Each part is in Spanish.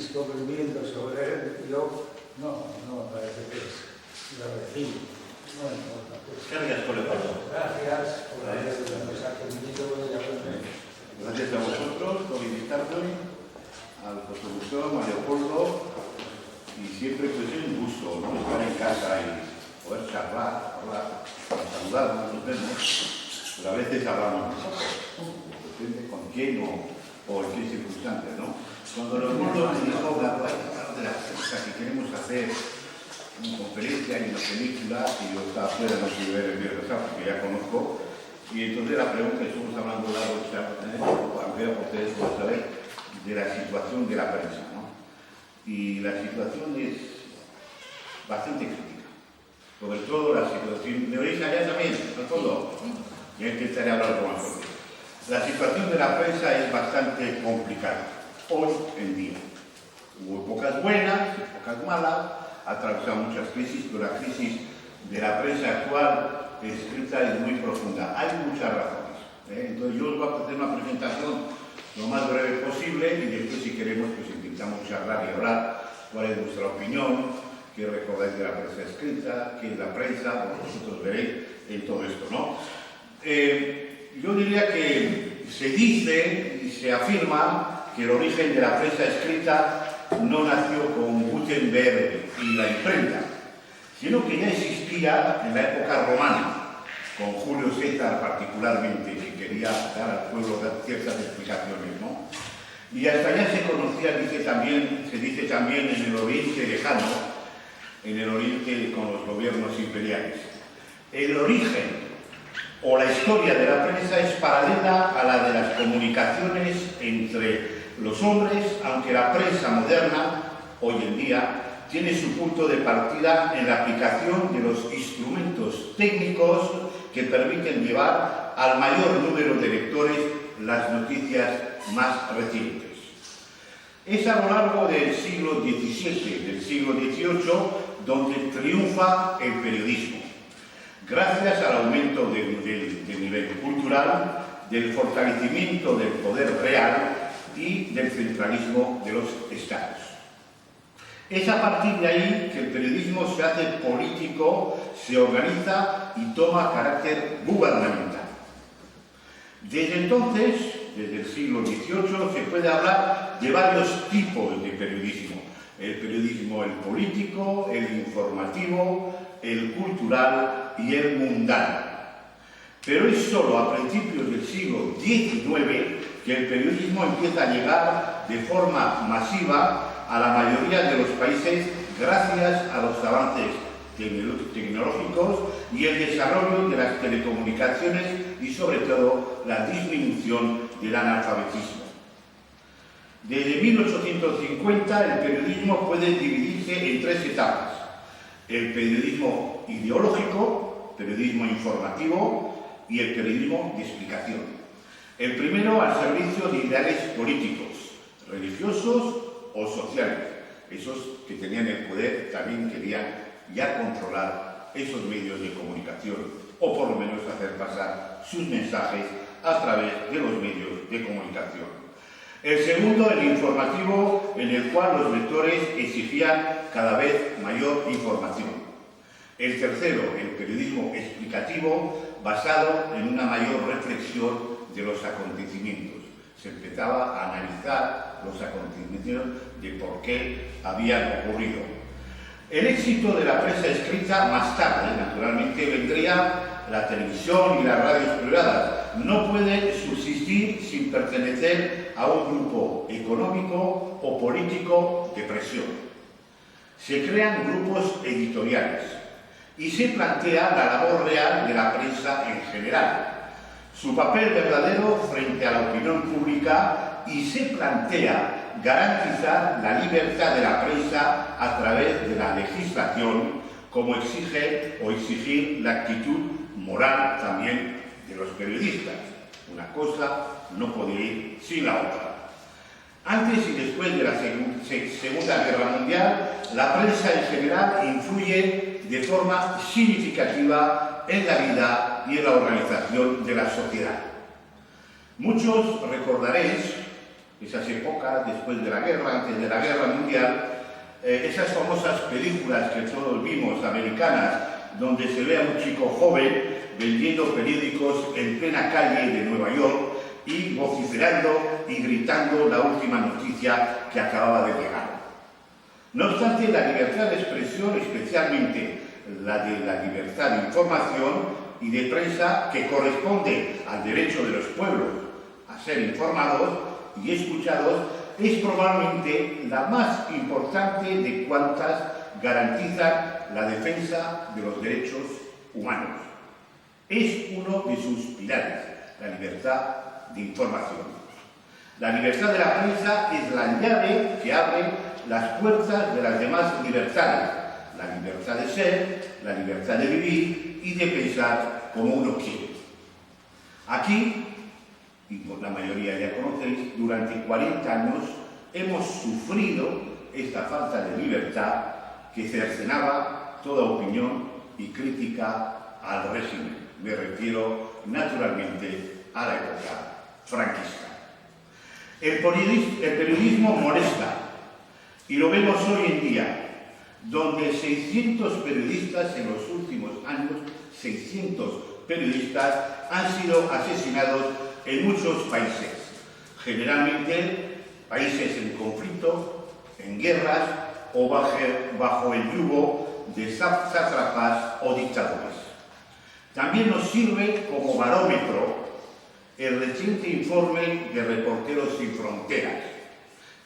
discurriendo sobre él, yo no me parece que es lo recibo. Bueno, pues, gracias por el paso. Gracias por habernos atendido y haberme. Gracias a vosotros por invitarme, al profesor Mario Leopoldo, y siempre pues es un gusto, ¿no?, estar en casa y poder charlar, hablar, saludar, nos vemos, pero a veces hablamos nosotros, depende con quién o en qué circunstancias, ¿no? Cuando Leopoldo me dijo de la fiesta que queremos hacer una conferencia y una película, y yo estaba fuera, no pude ver el video, porque ya conozco, y entonces la pregunta, estamos hablando de algo que ustedes pueden saber, de la situación de la prensa, ¿no? Y la situación es bastante crítica, sobre todo la situación, ¿me oís allá también, al fondo? Ya intentaré hablar con más fuerte. La situación de la prensa es bastante complicada, hoy en día. Hubo épocas buenas, épocas malas, ha atravesado muchas crisis, pero la crisis de la prensa actual escrita es muy profunda. Hay muchas razones, Entonces yo os voy a hacer una presentación lo más breve posible y después, si queremos, pues intentamos charlar y hablar cuál es vuestra opinión, qué recordáis de la prensa escrita, qué es la prensa, vosotros veréis en todo esto, ¿no? Yo diría que se dice y se afirma que el origen de la prensa escrita no nació con Gutenberg y la imprenta, sino que ya existía en la época romana, con Julio César particularmente, que quería dar al pueblo ciertas explicaciones, ¿no? Y hasta allá se conocía, se dice también en el Oriente lejano, en el Oriente con los gobiernos imperiales. El origen o la historia de la prensa es paralela a la de las comunicaciones entre los hombres, aunque la prensa moderna, hoy en día, tiene su punto de partida en la aplicación de los instrumentos técnicos que permiten llevar al mayor número de lectores las noticias más recientes. Es a lo largo del siglo XVII, del siglo XVIII, donde triunfa el periodismo, gracias al aumento del nivel cultural, del fortalecimiento del poder real y del centralismo de los estados. Es a partir de ahí que el periodismo se hace político, se organiza y toma carácter gubernamental. Desde entonces, desde el siglo XVIII, se puede hablar de varios tipos de periodismo. El periodismo, el político, el informativo, el cultural y el mundano. Pero es solo a principios del siglo XIX que el periodismo empieza a llegar de forma masiva a la mayoría de los países gracias a los avances tecnológicos y el desarrollo de las telecomunicaciones y sobre todo la disminución del analfabetismo. Desde 1850 el periodismo puede dividirse en tres etapas: el periodismo ideológico, periodismo informativo y el periodismo de explicación. El primero al servicio de ideales políticos, religiosos o sociales. Esos que tenían el poder también querían ya controlar esos medios de comunicación o por lo menos hacer pasar sus mensajes a través de los medios de comunicación. El segundo, el informativo, en el cual los lectores exigían cada vez mayor información. El tercero, el periodismo explicativo, basado en una mayor reflexión de los acontecimientos. Se empezaba a analizar los acontecimientos de por qué habían ocurrido. El éxito de la prensa escrita más tarde, naturalmente, vendría la televisión y las radios privadas. No puede subsistir sin pertenecer a un grupo económico o político de presión. Se crean grupos editoriales y se plantea la labor real de la prensa en general, su papel verdadero frente a la opinión pública, y se plantea garantizar la libertad de la prensa a través de la legislación, como exige o exigir la actitud moral también de los periodistas. Una cosa no podía ir sin la otra. Antes y después de la Segunda Guerra Mundial, la prensa en general influye de forma significativa en la vida y en la organización de la sociedad. Muchos recordaréis esas épocas después de la guerra, antes de la guerra mundial, esas famosas películas que todos vimos, americanas, donde se ve a un chico joven vendiendo periódicos en plena calle de Nueva York y vociferando y gritando la última noticia que acababa de llegar. No obstante, la libertad de expresión, especialmente la de la libertad de información y de prensa, que corresponde al derecho de los pueblos a ser informados y escuchados, es probablemente la más importante de cuantas garantizan la defensa de los derechos humanos. Es uno de sus pilares, la libertad de información. La libertad de la prensa es la llave que abre las puertas de las demás libertades, la libertad de ser, la libertad de vivir y de pensar como uno quiere. Aquí, y por la mayoría ya conocéis, durante 40 años hemos sufrido esta falta de libertad que cercenaba toda opinión y crítica al régimen. Me refiero naturalmente a la época franquista. El periodismo molesta, y lo vemos hoy en día, donde 600 periodistas en los últimos años, 600 periodistas han sido asesinados en muchos países, generalmente países en conflicto, en guerras o bajo el yugo de sátrapas o dictadores. También nos sirve como barómetro el reciente informe de Reporteros Sin Fronteras,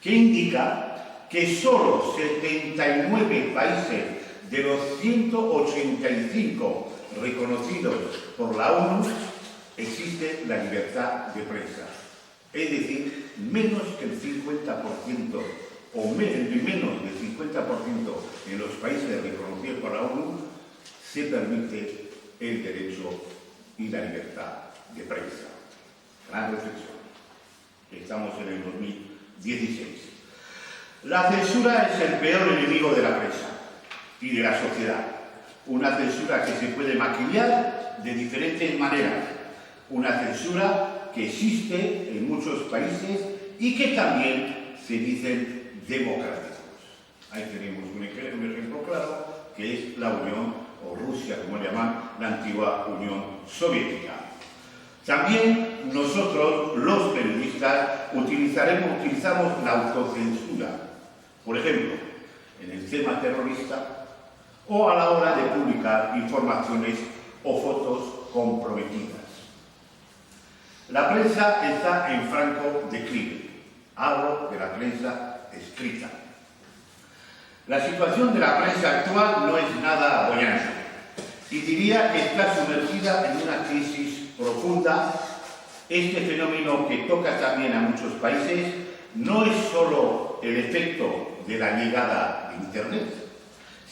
que indica que solo 79 países de los 185 reconocidos por la ONU existe la libertad de prensa. Es decir, menos que el 50% o menos del 50% en los países reconocidos por la ONU se permite el derecho y la libertad de prensa. Gran reflexión. Estamos en el 2016. La censura es el peor enemigo de la prensa y de la sociedad. Una censura que se puede maquillar de diferentes maneras. Una censura que existe en muchos países y que también se dicen democráticos. Ahí tenemos un ejemplo claro, que es la Unión, o Rusia, como llaman, la antigua Unión Soviética. También nosotros, los periodistas, utilizamos la autocensura. Por ejemplo, en el tema terrorista o a la hora de publicar informaciones o fotos comprometidas. La prensa está en franco declive. Hablo de la prensa escrita. La situación de la prensa actual no es nada bollante y diría que está sumergida en una crisis profunda. Este fenómeno, que toca también a muchos países, no es solo el efecto de la llegada de Internet,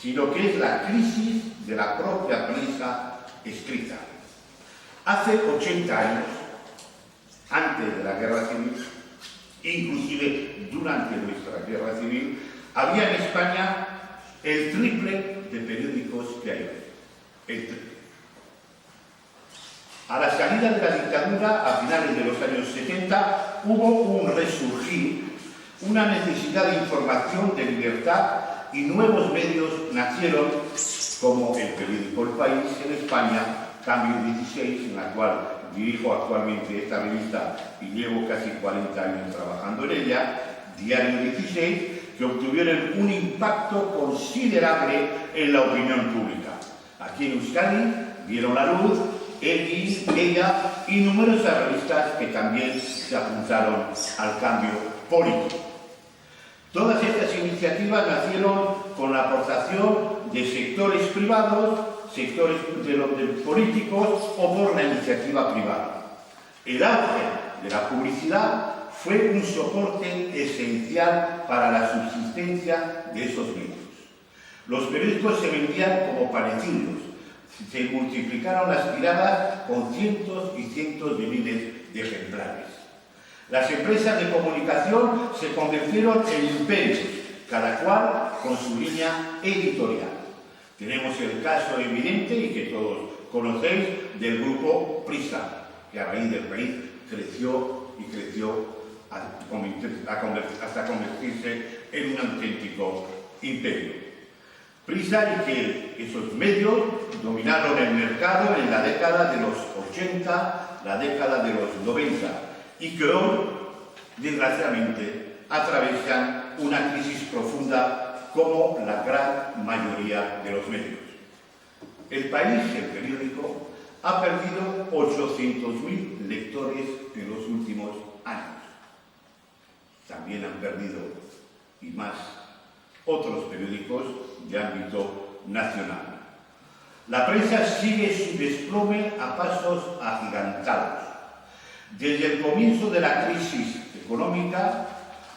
sino que es la crisis de la propia prensa escrita. Hace 80 años, antes de la Guerra Civil, inclusive durante nuestra Guerra Civil, había en España el triple de periódicos que hay hoy. El triple. A la salida de la dictadura, a finales de los años 70, hubo un resurgir, una necesidad de información, de libertad, y nuevos medios nacieron, como el periódico El País en España, Cambio 16, en la cual dirijo actualmente esta revista y llevo casi 40 años trabajando en ella, Diario 16, que obtuvieron un impacto considerable en la opinión pública. Aquí en Euskadi vieron la luz ella y numerosas revistas que también se apuntaron al cambio político. Todas estas iniciativas nacieron con la aportación de sectores privados, sectores de políticos o por la iniciativa privada. El auge de la publicidad fue un soporte esencial para la subsistencia de esos medios. Los periódicos se vendían como panecillos, se multiplicaron las tiradas con cientos y cientos de miles de ejemplares. Las empresas de comunicación se convirtieron en imperios, cada cual con su línea editorial. Tenemos el caso evidente y que todos conocéis del grupo Prisa, que a raíz del País creció y creció hasta convertirse en un auténtico imperio. Prisa y que esos medios dominaron el mercado en la década de los 80, la década de los 90 y que hoy, desgraciadamente, atraviesan una crisis profunda como la gran mayoría de los medios. El País, el periódico, ha perdido 800.000 lectores en los últimos años. También han perdido, y más, otros periódicos de ámbito nacional. La prensa sigue su desplome a pasos agigantados. Desde el comienzo de la crisis económica,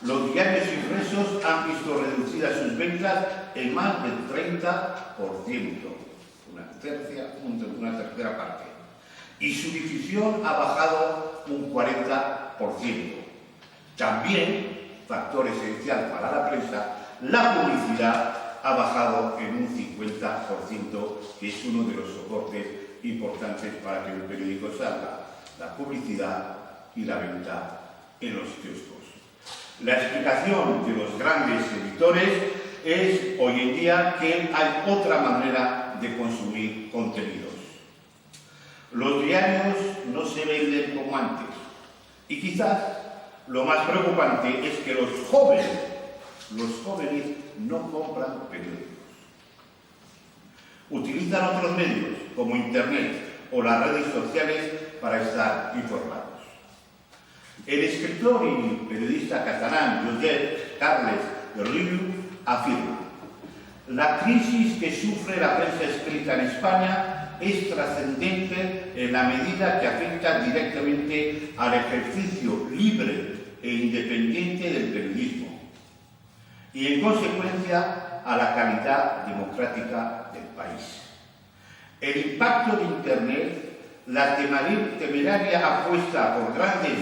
los diarios impresos han visto reducidas sus ventas en más del 30%, una tercera parte, y su difusión ha bajado un 40%. También, factor esencial para la prensa, la publicidad ha bajado en un 50%, que es uno de los soportes importantes para que el periódico salga, la publicidad y la venta en los kioscos. La explicación de los grandes editores es hoy en día que hay otra manera de consumir contenidos. Los diarios no se venden como antes y quizás lo más preocupante es que los jóvenes no compran periódicos. Utilizan otros medios como Internet o las redes sociales para estar informados. El escritor y periodista catalán Josep Carles Riu afirma: la crisis que sufre la prensa escrita en España es trascendente en la medida que afecta directamente al ejercicio libre e independiente del periodismo y, en consecuencia, a la calidad democrática del país. El impacto de Internet, la temeraria apuesta por grandes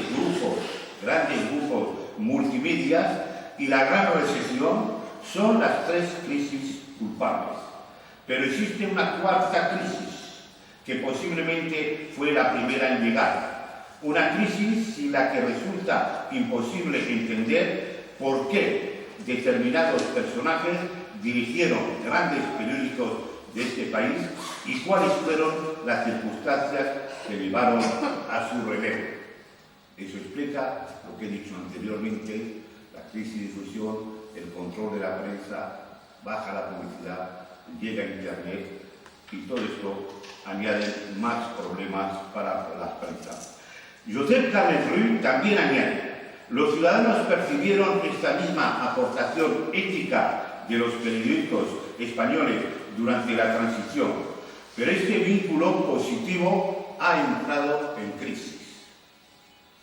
grupos multimedias y la gran recesión son las tres crisis culpables. Pero existe una cuarta crisis, que posiblemente fue la primera en llegar. Una crisis sin la que resulta imposible entender por qué determinados personajes dirigieron grandes periódicos de este país y cuáles fueron las circunstancias que llevaron a su relevo. Eso explica lo que he dicho anteriormente: la crisis de difusión, el control de la prensa, baja la publicidad, llega Internet y todo esto añade más problemas para la prensa. Josep Carles Riu también añade: los ciudadanos percibieron esta misma aportación ética de los periódicos españoles durante la transición, pero este vínculo positivo ha entrado en crisis.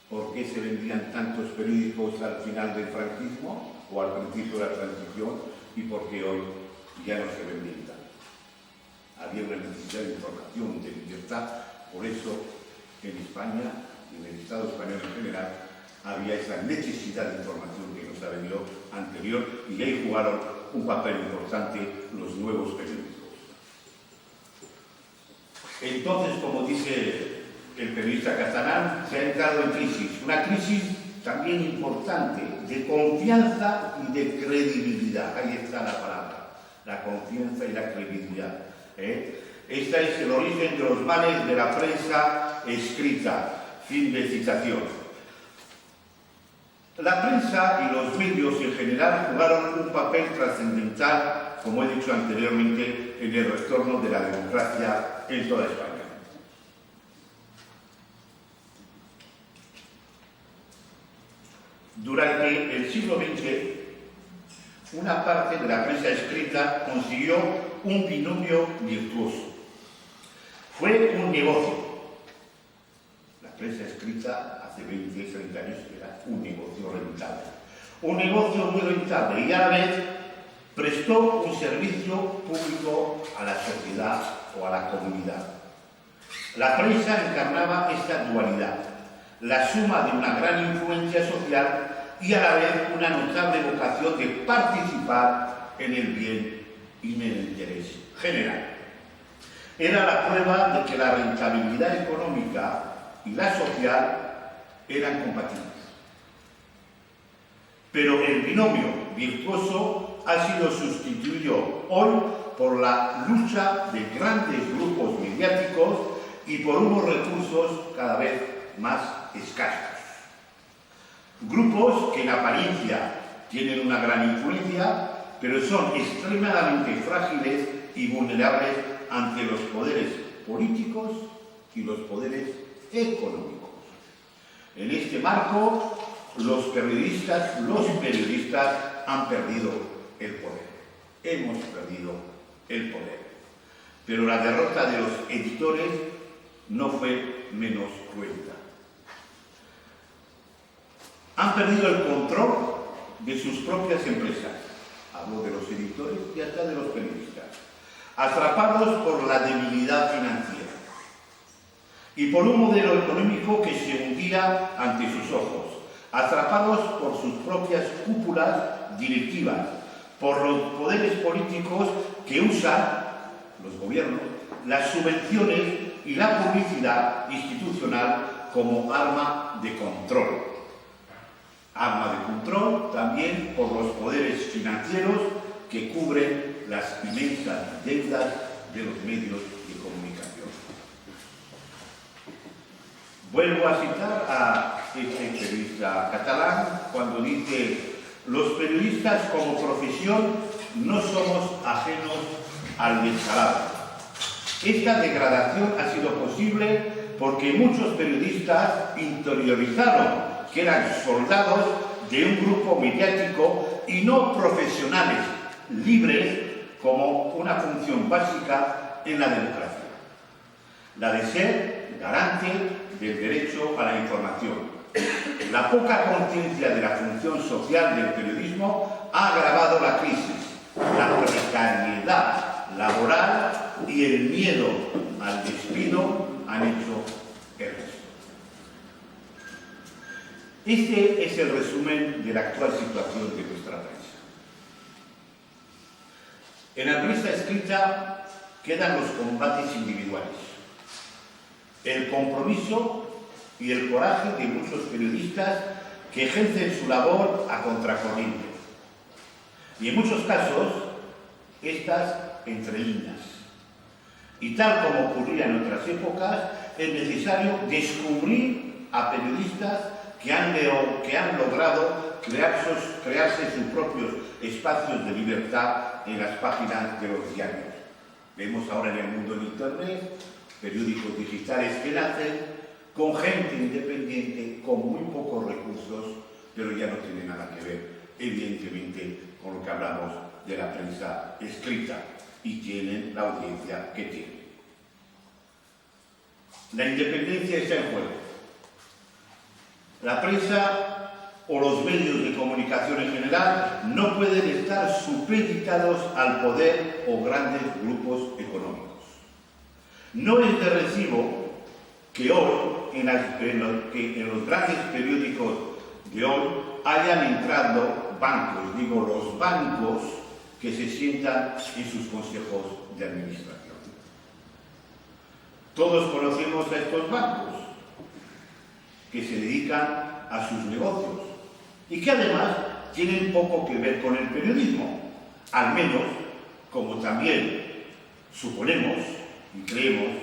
¿Por qué se vendían tantos periódicos al final del franquismo o al principio de la transición y por qué hoy ya no se venden tanto? Había una necesidad de información, de libertad, por eso en España y en el Estado español en general había esa necesidad de información que nos ha venido anterior, y ahí jugaron un papel importante los nuevos periódicos. Entonces, como dice el periodista catalán, se ha entrado en crisis, una crisis también importante de confianza y de credibilidad. Ahí está la palabra, la confianza y la credibilidad. Este es el origen de los males de la prensa escrita. Fin de citación. La prensa y los medios en general jugaron un papel trascendental, como he dicho anteriormente, en el retorno de la democracia en toda España. Durante el siglo XX, una parte de la prensa escrita consiguió un binomio virtuoso. Fue un negocio. La prensa escrita hace 20, 30 años era un negocio rentable. Un negocio muy rentable y a la vez prestó un servicio público a la sociedad o a la comunidad. La prensa encarnaba esta dualidad, la suma de una gran influencia social y a la vez una notable vocación de participar en el bien y en el interés general. Era la prueba de que la rentabilidad económica y la social eran compatibles. pero el binomio virtuoso ha sido sustituido hoy por la lucha de grandes grupos mediáticos y por unos recursos cada vez más escasos. Grupos que en apariencia tienen una gran influencia, pero son extremadamente frágiles y vulnerables ante los poderes políticos y los poderes económicos. En este marco, los periodistas han perdido el poder. Hemos perdido el poder. Pero la derrota de los editores no fue menos cruenta. Han perdido el control de sus propias empresas. Hablo de los editores y hasta de los periodistas. Atrapados por la debilidad financiera y por un modelo económico que se hundía ante sus ojos. Atrapados por sus propias cúpulas directivas, por los poderes políticos que usan, los gobiernos, las subvenciones y la publicidad institucional como arma de control. Arma de control también por los poderes financieros que cubren las inmensas deudas de los medios de comunicación. Vuelvo a citar a este periodista catalán cuando dice: los periodistas como profesión no somos ajenos al descalabro. Esta degradación ha sido posible porque muchos periodistas interiorizaron que eran soldados de un grupo mediático y no profesionales libres como una función básica en la democracia, la de ser garante del derecho a la información. La poca conciencia de la función social del periodismo ha agravado la crisis, la precariedad laboral y el miedo al despido han hecho el resto. Este es el resumen de la actual situación de nuestra prensa. En la prensa escrita quedan los combates individuales, el compromiso y el coraje de muchos periodistas que ejercen su labor a contracorriente. Y en muchos casos, estas entre líneas. Y tal como ocurría en otras épocas, es necesario descubrir a periodistas que han logrado crearse sus propios espacios de libertad en las páginas de los diarios. Vemos ahora en el mundo de Internet periódicos digitales que nacen con gente independiente, con muy pocos recursos, pero ya no tiene nada que ver, evidentemente, con lo que hablamos de la prensa escrita, y tienen la audiencia que tienen. La independencia está en juego. La prensa o los medios de comunicación en general no pueden estar supeditados al poder o grandes grupos económicos. No es de recibo que hoy, en los grandes periódicos de hoy, hayan entrado bancos, digo los bancos que se sientan en sus consejos de administración. Todos conocemos a estos bancos que se dedican a sus negocios y que además tienen poco que ver con el periodismo, al menos como también suponemos y creemos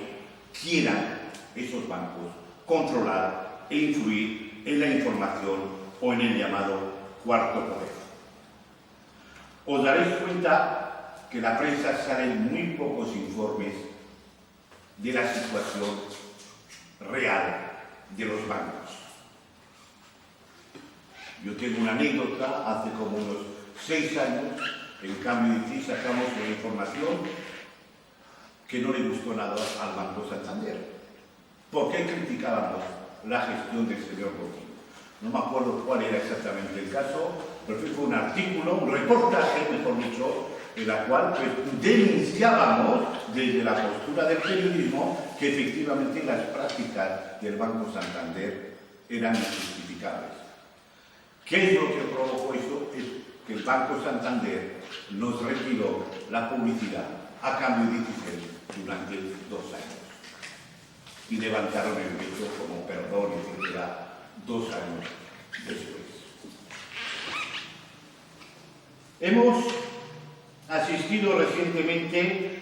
quieran esos bancos controlar e influir en la información o en el llamado cuarto poder. Os daréis cuenta que en la prensa salen muy pocos informes de la situación real de los bancos. Yo tengo una anécdota, hace como unos 6 años, en Cambio de Ti sacamos una información que no le gustó nada al Banco Santander. ¿Por qué criticábamos la gestión del señor Botín? No me acuerdo cuál era exactamente el caso, pero fue un artículo, un reportaje, mejor dicho, en la cual denunciábamos desde la postura del periodismo que efectivamente las prácticas del Banco Santander eran injustificables. ¿Qué es lo que provocó eso? Es que el Banco Santander nos retiró la publicidad a cambio de 16 durante 2 años. Y levantaron el veto como perdón, etc., 2 años después. Hemos asistido recientemente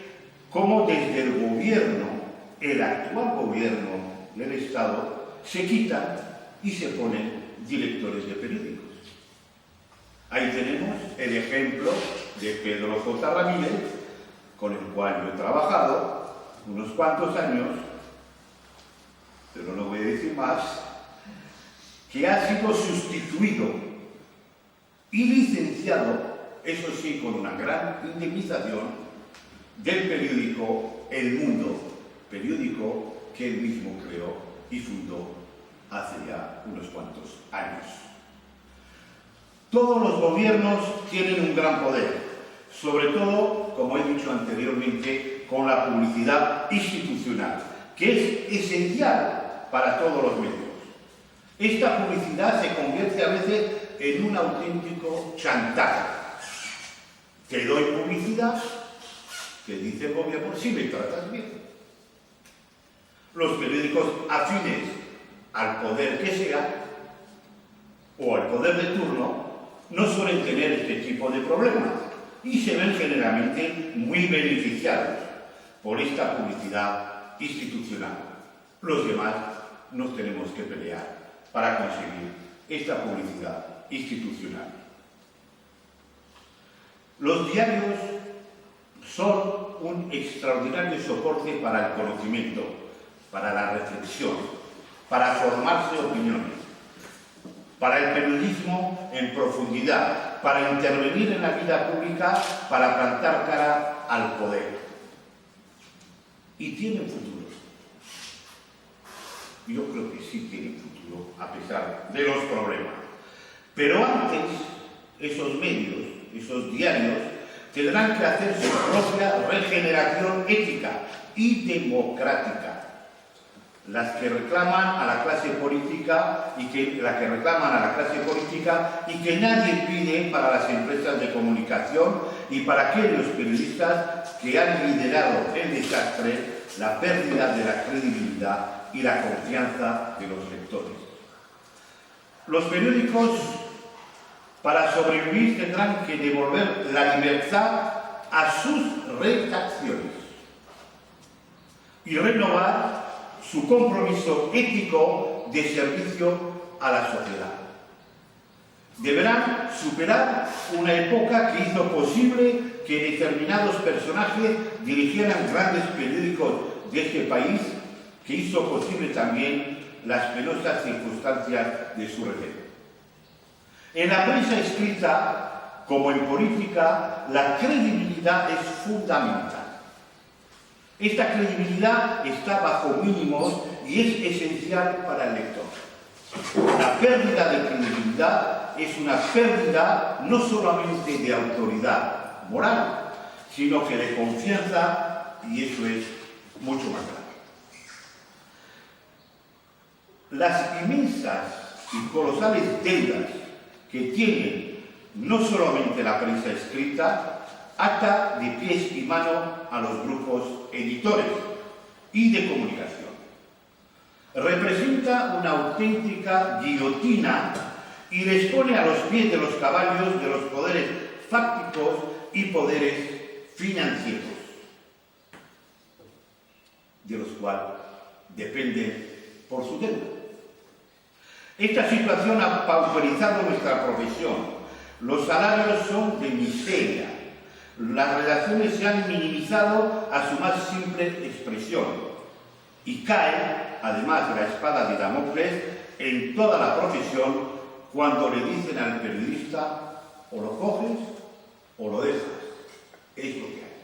cómo desde el gobierno, el actual gobierno del Estado, se quitan y se ponen directores de periódicos. Ahí tenemos el ejemplo de Pedro J. Ramírez, con el cual yo he trabajado unos cuantos años, pero no voy a decir más, que ha sido sustituido y licenciado, eso sí, con una gran indemnización, del periódico El Mundo, periódico que él mismo creó y fundó hace ya unos cuantos años. Todos los gobiernos tienen un gran poder, sobre todo, como he dicho anteriormente, con la publicidad institucional, que es esencial para todos los medios. Esta publicidad se convierte a veces en un auténtico chantaje. Te doy publicidad, te dice el gobierno, si me tratas bien. Los periódicos afines al poder que sea, o al poder de turno, no suelen tener este tipo de problemas y se ven generalmente muy beneficiados por esta publicidad institucional. Los demás nos tenemos que pelear para conseguir esta publicidad institucional. Los diarios son un extraordinario soporte para el conocimiento, para la reflexión, para formarse opiniones, para el periodismo en profundidad, para intervenir en la vida pública, para plantar cara al poder. Y tienen futuro. Yo creo que sí tienen futuro, a pesar de los problemas. Pero antes, esos medios, esos diarios, tendrán que hacer su propia regeneración ética y democrática. Las que reclaman a la clase política y que nadie pide para las empresas de comunicación y para aquellos periodistas que han liderado el desastre, la pérdida de la credibilidad y la confianza de los lectores. Los periódicos, para sobrevivir, tendrán que devolver la libertad a sus redacciones y renovar su compromiso ético de servicio a la sociedad. Deberán superar una época que hizo posible que determinados personajes dirigieran grandes periódicos de este país, que hizo posible también las penosas circunstancias de su relevo. En la prensa escrita, como en política, la credibilidad es fundamental. Esta credibilidad está bajo mínimos y es esencial para el lector. La pérdida de credibilidad es una pérdida no solamente de autoridad moral, sino que de confianza, y eso es mucho más grave. Las inmensas y colosales deudas que tiene no solamente la prensa escrita, ata de pies y mano a los grupos editores y de comunicación. Representa una auténtica guillotina y les pone a los pies de los caballos de los poderes fácticos y poderes financieros, de los cuales dependen por su deuda. Esta situación ha pauperizado nuestra profesión. Los salarios son de miseria. Las redacciones se han minimizado a su más simple expresión y cae, además, la espada de Damocles en toda la profesión cuando le dicen al periodista: o lo coges o lo dejas. Es lo que hay.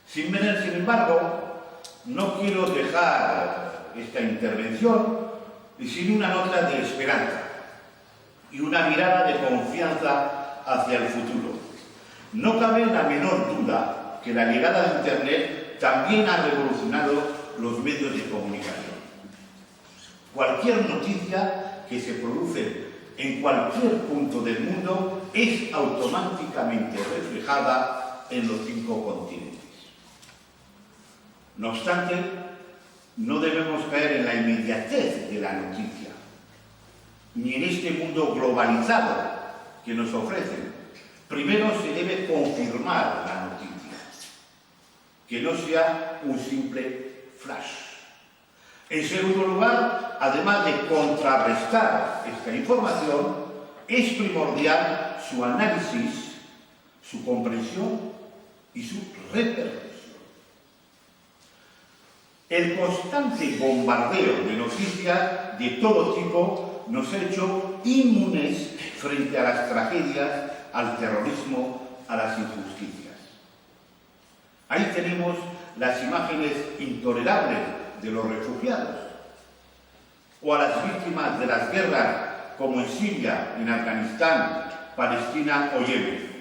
Sin embargo, no quiero dejar esta intervención sin una nota de esperanza y una mirada de confianza hacia el futuro. No cabe la menor duda que la llegada de Internet también ha revolucionado los medios de comunicación. Cualquier noticia que se produce en cualquier punto del mundo es automáticamente reflejada en los 5 continentes. No obstante, no debemos caer en la inmediatez de la noticia, ni en este mundo globalizado que nos ofrecen. Primero se debe confirmar la noticia, que no sea un simple flash. En segundo lugar, además de contrarrestar esta información, es primordial su análisis, su comprensión y su repercusión. El constante bombardeo de noticias de todo tipo nos ha hecho inmunes frente a las tragedias, al terrorismo, a las injusticias. Ahí tenemos las imágenes intolerables de los refugiados o a las víctimas de las guerras como en Siria, en Afganistán, Palestina o Yemen.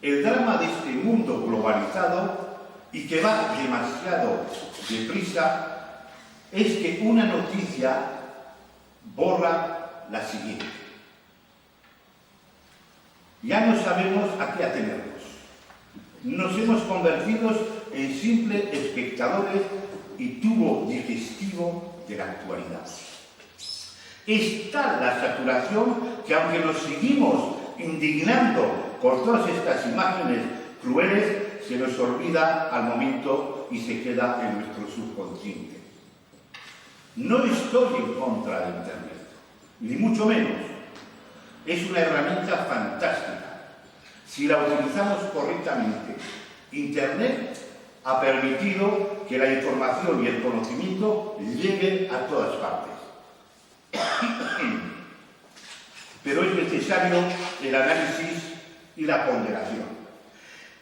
El drama de este mundo globalizado y que va demasiado deprisa es que una noticia borra la siguiente. Ya no sabemos a qué atenernos. Nos hemos convertido en simples espectadores y tubo digestivo de la actualidad. Es tal la saturación que aunque nos seguimos indignando por todas estas imágenes crueles, se nos olvida al momento y se queda en nuestro subconsciente. No estoy en contra de Internet, ni mucho menos. Es una herramienta fantástica. Si la utilizamos correctamente, Internet ha permitido que la información y el conocimiento lleguen a todas partes. Pero es necesario el análisis y la ponderación.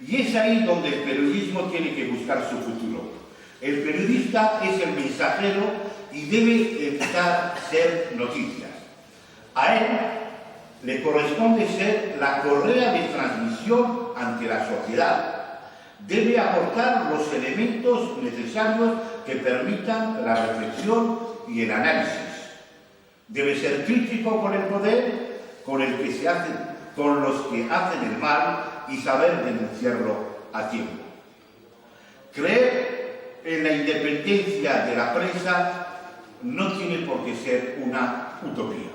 Y es ahí donde el periodismo tiene que buscar su futuro. El periodista es el mensajero y debe evitar ser noticias. A él le corresponde ser la correa de transmisión ante la sociedad. Debe aportar los elementos necesarios que permitan la reflexión y el análisis. Debe ser crítico con el poder, con los que hacen el mal y saber denunciarlo a tiempo. Creer en la independencia de la prensa no tiene por qué ser una utopía.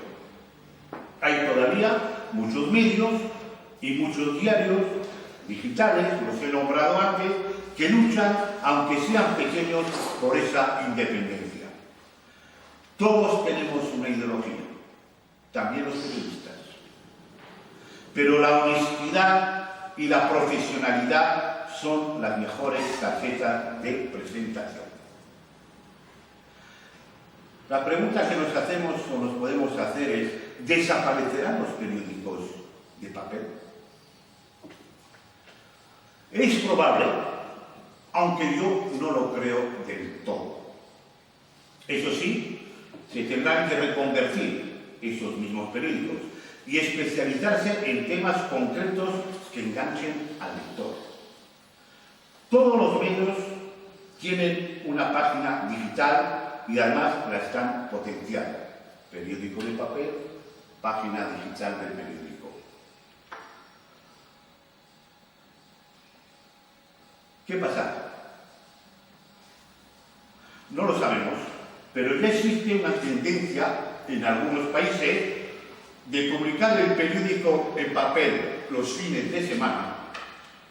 Hay todavía muchos medios y muchos diarios digitales, los he nombrado antes, que luchan, aunque sean pequeños, por esa independencia. Todos tenemos una ideología, también los periodistas. Pero la honestidad y la profesionalidad son las mejores tarjetas de presentación. La pregunta que nos hacemos o nos podemos hacer es: ¿desaparecerán los periódicos de papel? Es probable, aunque yo no lo creo del todo. Eso sí, se tendrán que reconvertir esos mismos periódicos y especializarse en temas concretos que enganchen al lector. Todos los medios tienen una página digital y además la están potenciando. Periódico de papel, página digital del periódico. ¿Qué pasa? No lo sabemos, pero ya existe una tendencia en algunos países de publicar el periódico en papel los fines de semana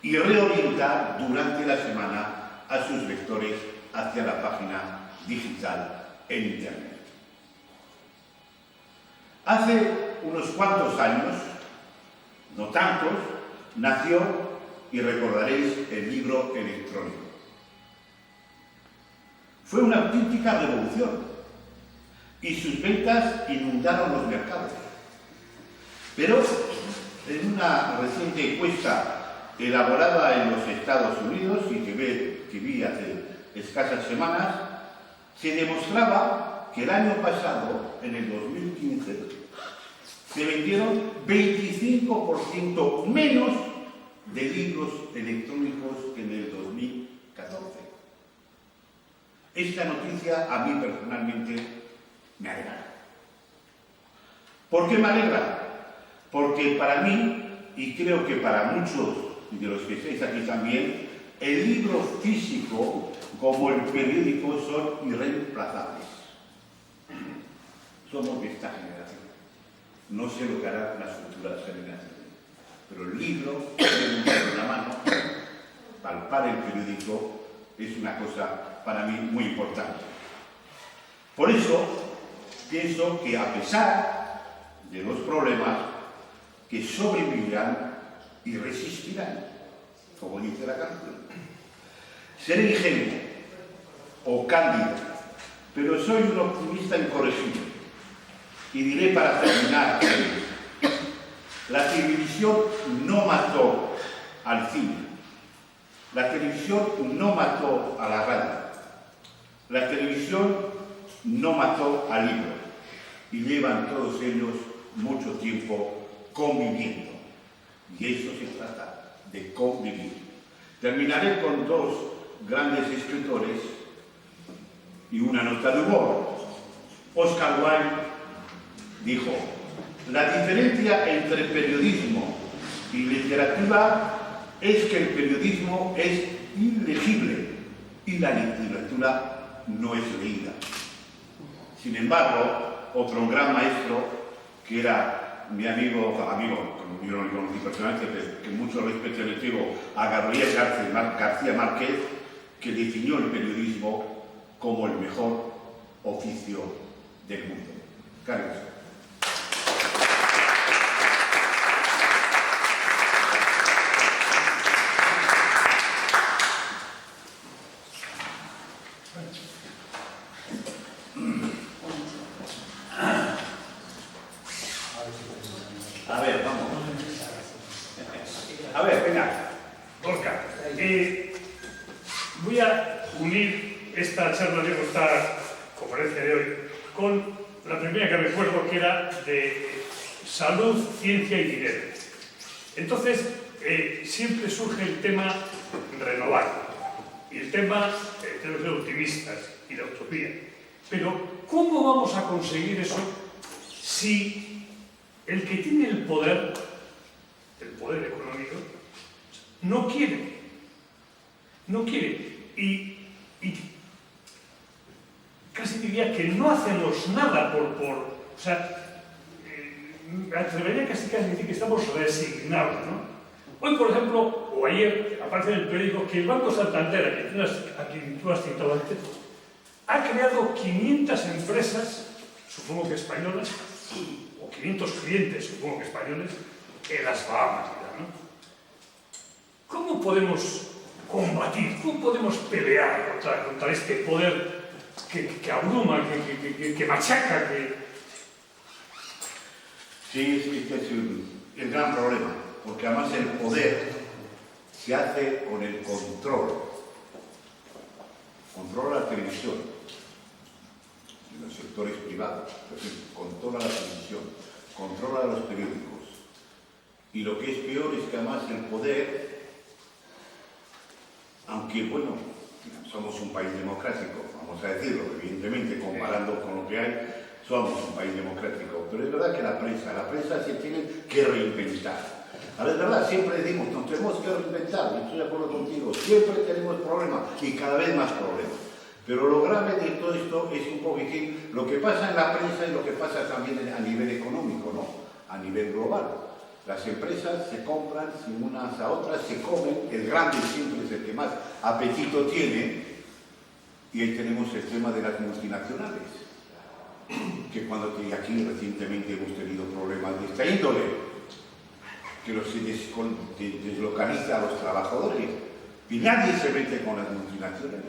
y reorientar durante la semana a sus lectores hacia la página digital en Internet. Hace unos cuantos años, no tantos, nació, y recordaréis, el libro electrónico. Fue una auténtica revolución y sus ventas inundaron los mercados. Pero en una reciente encuesta elaborada en los Estados Unidos y que vi hace escasas semanas, se demostraba que el año pasado, en el 2015, se vendieron 25% menos de libros electrónicos que en el 2014. Esta noticia a mí personalmente me alegra. ¿Por qué me alegra? Porque para mí, y creo que para muchos de los que estáis aquí también, el libro físico como el periódico son irreemplazables. Somos de esta generación. no sé lo que harán las futuras generaciones. Pero el libro, en la mano, palpar el periódico, es una cosa para mí muy importante. Por eso, pienso que a pesar de los problemas, que sobrevivirán y resistirán, como dice la canción. Seré ingenuo o cándido, pero soy un optimista incorregible. Y diré para terminar, la televisión no mató al cine, la televisión no mató a la radio, la televisión no mató al libro, y llevan todos ellos mucho tiempo conviviendo. Y eso se trata, de convivir. Terminaré con dos grandes escritores y una nota de humor. Oscar Wilde dijo: la diferencia entre periodismo y literatura es que el periodismo es ilegible y la literatura no es leída. Sin embargo, otro gran maestro, que era mi amigo, como yo no lo conocí personalmente, pero que mucho respeto le tengo, a Gabriel García Márquez, que definió el periodismo como el mejor oficio del mundo. Carlos. A ver, vamos. A ver, venga. Oscar, voy a unir esta charla de esta conferencia de hoy con la primera que recuerdo, que era de salud, ciencia y dinero. Entonces, siempre surge el tema renovar y el tema, tenemos que ser optimistas y la utopía. Pero, ¿cómo vamos a conseguir eso si el que tiene el poder económico, no quiere? No quiere. Y casi diría que no hacemos nada o sea, me atrevería casi a decir que estamos resignados, ¿no? Hoy, por ejemplo, o ayer, aparece en el periódico que el Banco Santander, a quien tú has citado antes, ha creado 500 empresas, supongo que españolas, o 500 clientes, supongo que españoles, en las Bahamas, ¿no? ¿Cómo podemos combatir, cómo podemos pelear contra este poder que abruma, que machaca, Sí, este es el gran problema, porque además el poder se hace con el control. Controla la televisión, en los sectores privados, controla la televisión, controla los periódicos. Y lo que es peor es que además el poder, aunque bueno, somos un país democrático, vamos a decirlo, evidentemente comparando con lo que hay, somos un país democrático, pero es verdad que la prensa se tiene que reinventar. Ahora es verdad, siempre decimos, nos tenemos que reinventar, estoy de acuerdo contigo, siempre tenemos problemas y cada vez más problemas. Pero lo grave de todo esto es un poquitín lo que pasa en la prensa y lo que pasa también a nivel económico, ¿no? A nivel global. Las empresas se compran sin unas a otras, se comen, el grande siempre es el que más apetito tiene, y ahí tenemos el tema de las multinacionales, que aquí recientemente hemos tenido problemas de esta índole, que se deslocaliza a los trabajadores, y nadie se mete con las multinacionales.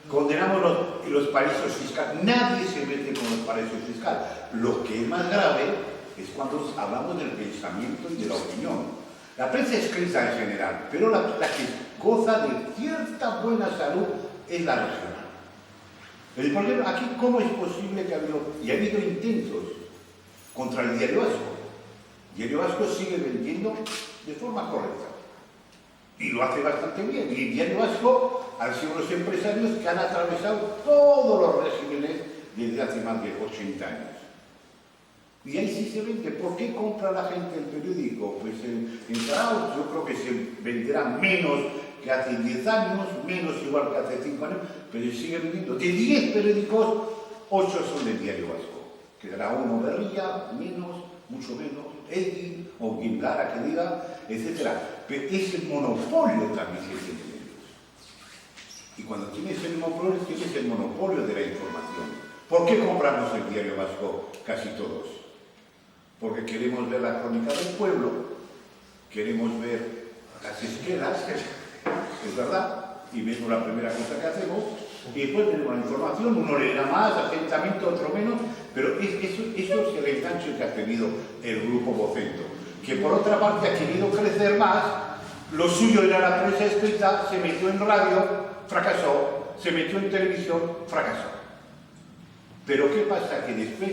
Condenamos los paraísos fiscales, nadie se mete con los paraísos fiscales. Lo que es más grave es cuando hablamos del pensamiento y de la opinión. La prensa escrita en general, pero la que goza de cierta buena salud es la regional. Por ejemplo, aquí, ¿cómo es posible que ha habido intentos contra el Diario Vasco? El Diario Vasco sigue vendiendo de forma correcta y lo hace bastante bien. Y el Diario Vasco han sido los empresarios que han atravesado todos los regímenes desde hace más de 80 años. Y ahí sí se vende. ¿Por qué compra la gente el periódico? Pues en Zarauz yo creo que se venderá menos que hace 10 años, menos igual que hace 5 años, pero sigue vendiendo. De 10 periódicos, 8 son del Diario Vasco. Quedará uno Berría, menos, mucho menos, Eddy o Guimlara que diga, etc. Pero ese monopolio también se tiene de ellos. Y cuando tienes el monopolio, tienes el monopolio de la información. ¿Por qué compramos el Diario Vasco casi todos? Porque queremos ver la crónica del pueblo, queremos ver las esquelas, es verdad, y vemos la primera cosa que hacemos, y después tenemos la información, uno leerá más atentamente, otro menos, pero eso es el enganche que ha tenido el grupo Vocento, que por otra parte ha querido crecer más, lo suyo era la prensa escrita, se metió en radio, fracasó, se metió en televisión, fracasó. Pero ¿qué pasa? Que después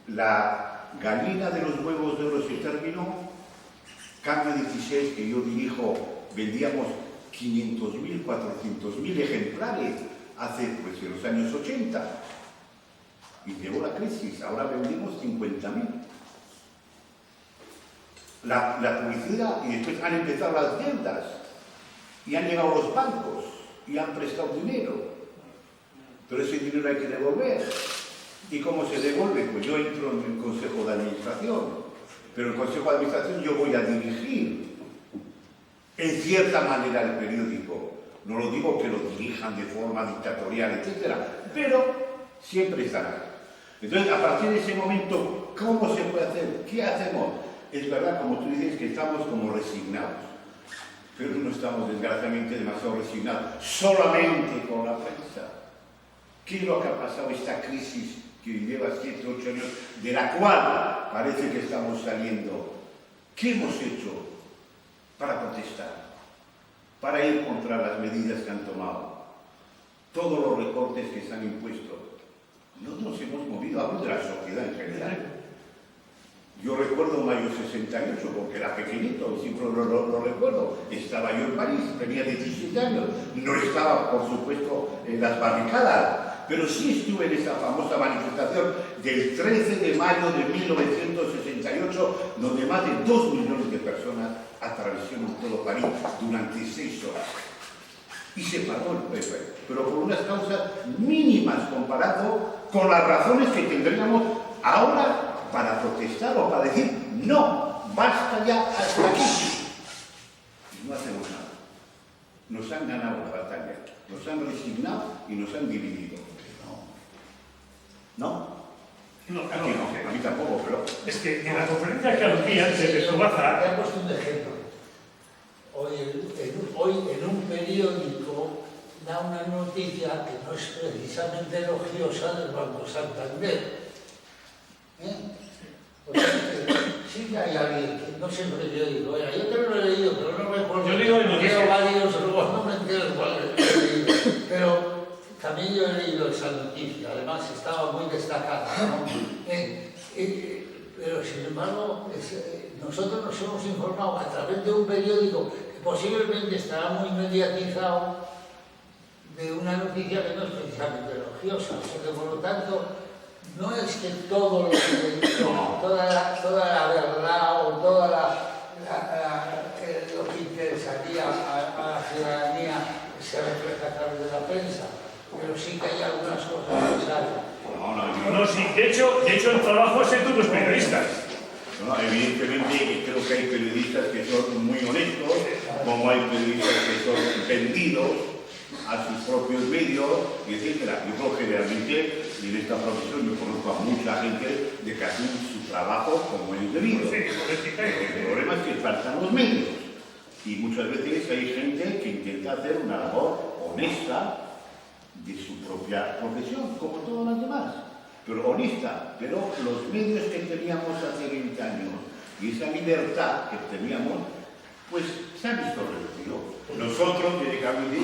la gallina de los huevos de oro se terminó, Cambio 16, que yo dirijo, vendíamos 500.000, 400.000 ejemplares hace, pues, en los años 80. Y llegó la crisis, ahora vendimos 50.000. La publicidad, y después han empezado las deudas, y han llegado los bancos, y han prestado dinero. Pero ese dinero hay que devolver. ¿Y cómo se devuelve? Pues yo entro en el Consejo de Administración, pero el Consejo de Administración yo voy a dirigir en cierta manera el periódico. No lo digo que lo dirijan de forma dictatorial, etc., pero siempre estará. Entonces, a partir de ese momento, ¿cómo se puede hacer? ¿Qué hacemos? Es verdad, como tú dices, que estamos como resignados, pero no estamos desgraciadamente demasiado resignados, solamente con la prensa. ¿Qué es lo que ha pasado esta crisis que lleva 7, 8 años, de la cual parece que estamos saliendo? ¿Qué hemos hecho para protestar? Para ir contra las medidas que han tomado, todos los recortes que se han impuesto. No nos hemos movido, hablo de la sociedad en general. Yo recuerdo mayo 68, porque era pequeñito, siempre lo recuerdo. Estaba yo en París, tenía 17 años. No estaba, por supuesto, en las barricadas, pero sí estuve en esa famosa manifestación del 13 de mayo de 1968, donde más de 2 millones de personas atravesaron todo París durante 6 horas. Y se paró el PP, pero por unas causas mínimas comparado con las razones que tendríamos ahora para protestar o para decir no, basta ya hasta aquí. Y no hacemos nada. Nos han ganado la batalla, nos han resignado y nos han dividido. ¿No? No, aquí no, a mí tampoco, pero... Es que en la conferencia que había antes de Subasa... Te he puesto un ejemplo. Hoy en un periódico da una noticia que no es precisamente elogiosa del Banco Santander. O sea que sí que hay alguien, que no siempre yo digo, oiga, yo te lo he leído, pero no me acuerdo. Yo digo de noticias. Leo varios, luego no me entero cuál he leído. Pero también yo he leído esa noticia, además estaba muy destacada, ¿no? Pero sin embargo, nosotros nos hemos informado a través de un periódico que posiblemente estará muy mediatizado de una noticia que no es precisamente elogiosa, o sea que por lo tanto no es que todo lo que toda la verdad o toda lo que interesaría a la ciudadanía se refleja a través de la prensa, pero sí que hay algunas cosas necesarias. No, sí, de hecho el trabajo es de los periodistas. No, evidentemente creo que hay periodistas que son muy honestos, como hay periodistas que son vendidos a sus propios medios, etc. Yo creo que generalmente en esta profesión yo conozco a mucha gente de que hacen su trabajo como es debido. El problema es que faltan los medios y muchas veces hay gente que intenta hacer una labor honesta de su propia profesión, como todas las demás, pero honesta. Pero los medios que teníamos hace 20 años y esa libertad que teníamos, pues se han visto reducido. Nosotros, desde Cambio,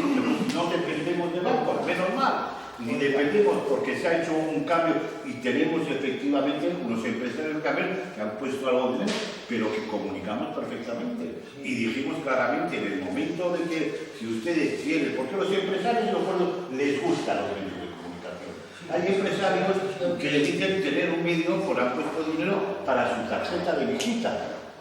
no dependemos de bancos, menos mal, ni dependemos porque se ha hecho un cambio y tenemos efectivamente unos empresarios que han puesto algo de dinero, pero que comunicamos perfectamente. Y dijimos claramente en el momento de que si ustedes tienen, porque los empresarios les gustan los medios de comunicación. Hay empresarios que dicen tener un medio por han puesto dinero para su tarjeta de visita.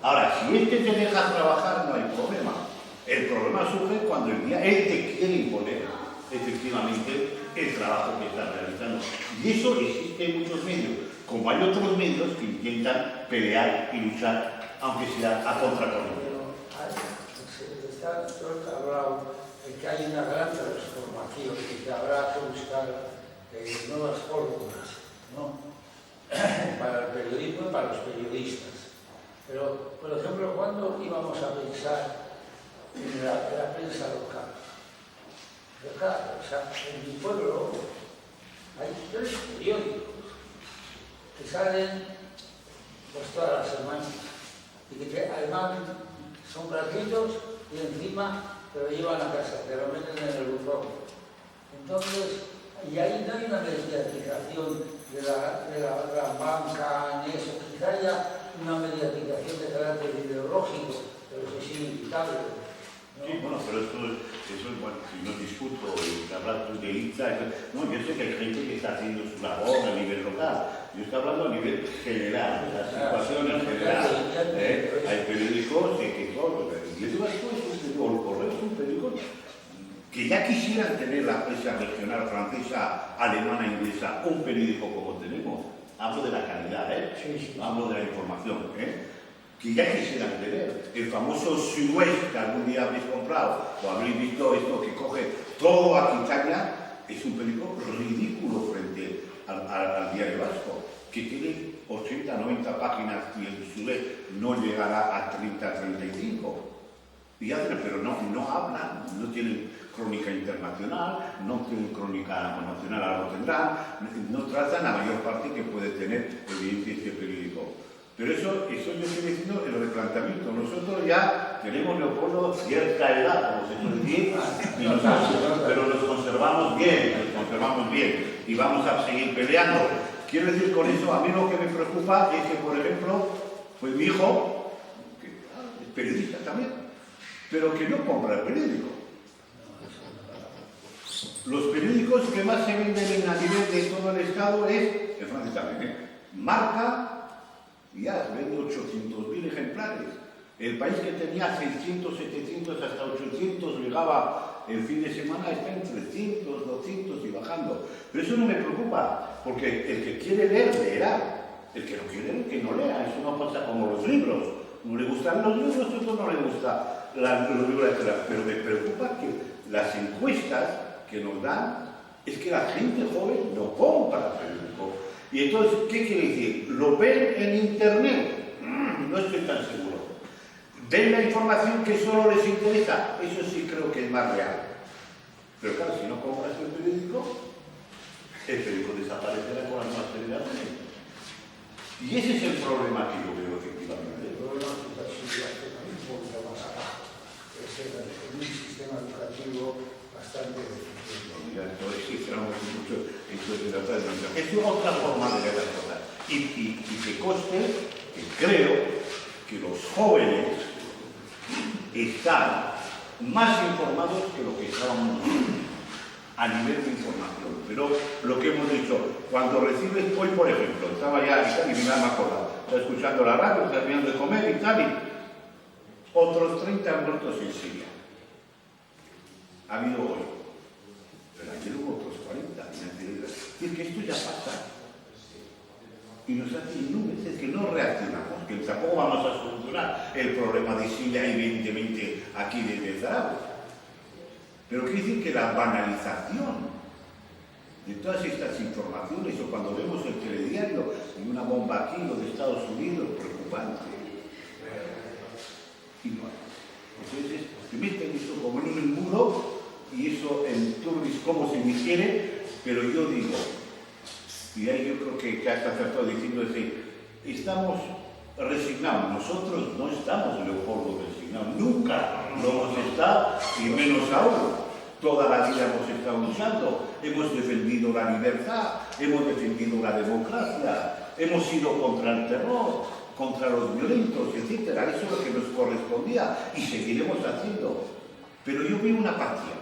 Ahora, si este te deja trabajar, no hay problema. El problema surge cuando el día él te quiere imponer efectivamente el trabajo que está realizando. Y eso existe en muchos medios. como hay otros medios que intentan pelear y luchar, aunque sea a contracorriente. Está hablado de que hay una gran transformación y que habrá que buscar nuevas fórmulas, ¿no? Para el periodismo y para los periodistas. Pero, por ejemplo, ¿cuándo íbamos a pensar en la prensa local? Pero claro, o sea, en mi pueblo hay 3 periódicos que salen pues todas las semanas y que además son gratuitos y encima te lo llevan a casa, te lo meten en el buzón. Entonces, y ahí no hay una mediatización de la gran banca ni eso, quizá haya una mediatización de carácter ideológico, pero eso es inevitable, ¿no? Sí, bueno, pero eso es bueno, si no discuto y hablar tú de ITSA, no, yo sé que hay gente que está haciendo su labor a nivel local, yo estoy hablando a nivel general, de la situación en general. Hay periódicos que son, y eso es un correo, es un periódico que ya quisieran tener la prensa regional francesa, alemana, inglesa, un periódico como tenemos. Hablo de la calidad, Sí. Hablo de la información, que ya quisieran tener. El famoso Sud-Ouest que algún día habréis comprado o habréis visto esto que coge todo Aquitania, es un periódico ridículo frente al Diario Vasco, que tiene 80, 90 páginas y el Sud-Ouest no llegará a 30, 35. Pero no hablan, no tienen crónica internacional, no tienen crónica nacional, algo tendrán, no tratan la mayor parte que puede tener evidencia este periódico. Pero eso yo estoy diciendo en el replanteamiento. Nosotros ya tenemos, Leopoldo, cierta edad, como se suele decir, pero nos conservamos bien y vamos a seguir peleando. Quiero decir con eso, a mí lo que me preocupa es que, por ejemplo, pues mi hijo, que es periodista también, pero que no compra el periódico. Los periódicos que más se venden a nivel de todo el Estado es, en Francia también, Marca, ya vende 800.000 ejemplares. El país que tenía 600, 700, hasta 800, llegaba el fin de semana, está en 300, 200 y bajando. Pero eso no me preocupa, porque el que quiere leer, leerá. El que no quiere leer, que no lea. Eso no pasa como los libros. No le gustan los libros, eso no le gusta los libros, etc. Pero me preocupa que las encuestas que nos dan es que la gente joven no compra periódico. Y entonces, ¿qué quiere decir? ¿Lo ven en internet? No estoy tan seguro. ¿Ven la información que solo les interesa? Eso sí creo que es más real. Pero claro, si no compras el periódico desaparecerá con la misma seriedad. Y ese es el problema que yo veo efectivamente. El problema es que la situación también un poco más abajo. Es en un sistema educativo bastante deficiente. Es otra forma de ver las cosas. Y que conste que creo que los jóvenes están más informados que lo que estábamos nosotros a nivel de información. Pero lo que hemos dicho, cuando recibes, hoy por ejemplo, estaba ya y me acordado, estaba escuchando la radio, terminando de comer y tal, y otros 30 muertos en Siria. Ha habido hoy. Pero ayer hubo otros 40. Es decir, que esto ya pasa. Y nos hace inútiles, que no reaccionamos, que tampoco vamos a solucionar el problema de Siria, evidentemente, aquí desde Zaragoza. Pero quiere decir que la banalización de todas estas informaciones, o cuando vemos el telediario y una bomba aquí, lo de Estados Unidos, preocupante. Y no hay. Entonces, se meten eso como en un embudo, y eso en turbis como se me quiere, pero yo digo, y ahí yo creo que ya está acertado diciendo así, estamos resignados, nosotros no estamos, Leopoldo, resignados, nunca lo hemos estado, y menos aún. Toda la vida hemos estado luchando, hemos defendido la libertad, hemos defendido la democracia, hemos ido contra el terror, contra los violentos, etc. Eso es lo que nos correspondía y seguiremos haciendo. Pero yo veo una apatía.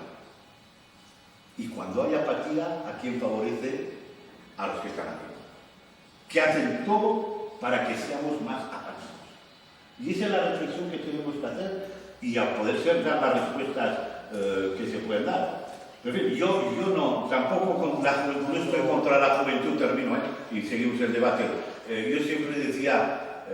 Y cuando hay apatía, ¿a quién favorece? A los que están aquí. Que hacen todo para que seamos más apáticos. Y esa es la reflexión que tenemos que hacer y a poder ser dar las respuestas que se pueden dar. En fin, yo no, tampoco no estoy contra la juventud, termino, y seguimos el debate. yo siempre decía,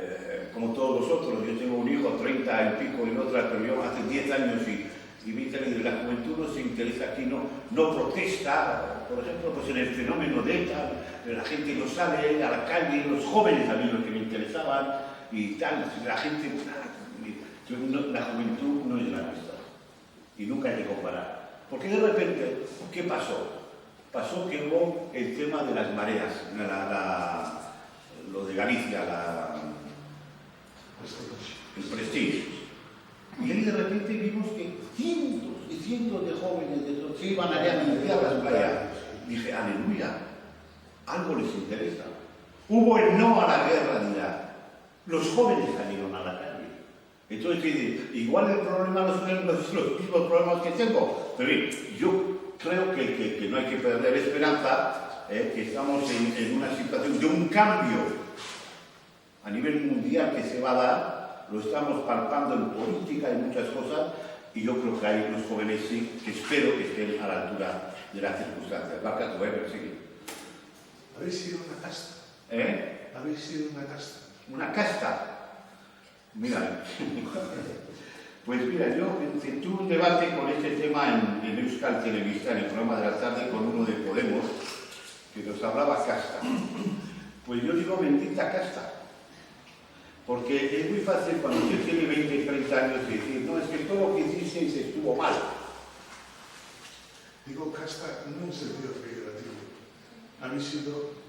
como todos vosotros, yo tengo un hijo, 30 y pico en otra, pero yo hace 10 años y 20 años, la juventud no se interesa aquí, no protesta, por ejemplo, pues en el fenómeno de ETA, la gente no sale a la calle, los jóvenes a mí los que me interesaban y tal, la gente, la juventud no es la nuestra y nunca hay que comparar. Porque de repente, ¿qué pasó? Pasó que hubo el tema de las mareas, lo de Galicia, el Prestige. Y ahí de repente vimos que cientos y cientos de jóvenes de esos se iban allá a limpiar las playas. Dije, aleluya, algo les interesa. Hubo el no a la guerra, dirá. Los jóvenes salieron a la calle. Entonces, igual el problema no son los mismos problemas que tengo, pero yo creo que no hay que perder esperanza, que estamos en una situación de un cambio a nivel mundial que se va a dar, lo estamos palpando en política y muchas cosas, y yo creo que hay unos jóvenes sí, que espero que estén a la altura de las circunstancias. Barca, tú sigue. Habéis sido una casta. Habéis sido una casta. Una casta. Mira, pues mira, yo tuve un debate con este tema en Euskal Televista, en el programa de la tarde, con uno de Podemos, que nos hablaba casta. Pues yo digo bendita casta, porque es muy fácil cuando usted tiene 20, 30 años decir, no, es que todo lo que hicisteis estuvo mal. Digo casta no en sentido figurativo. Habéis sido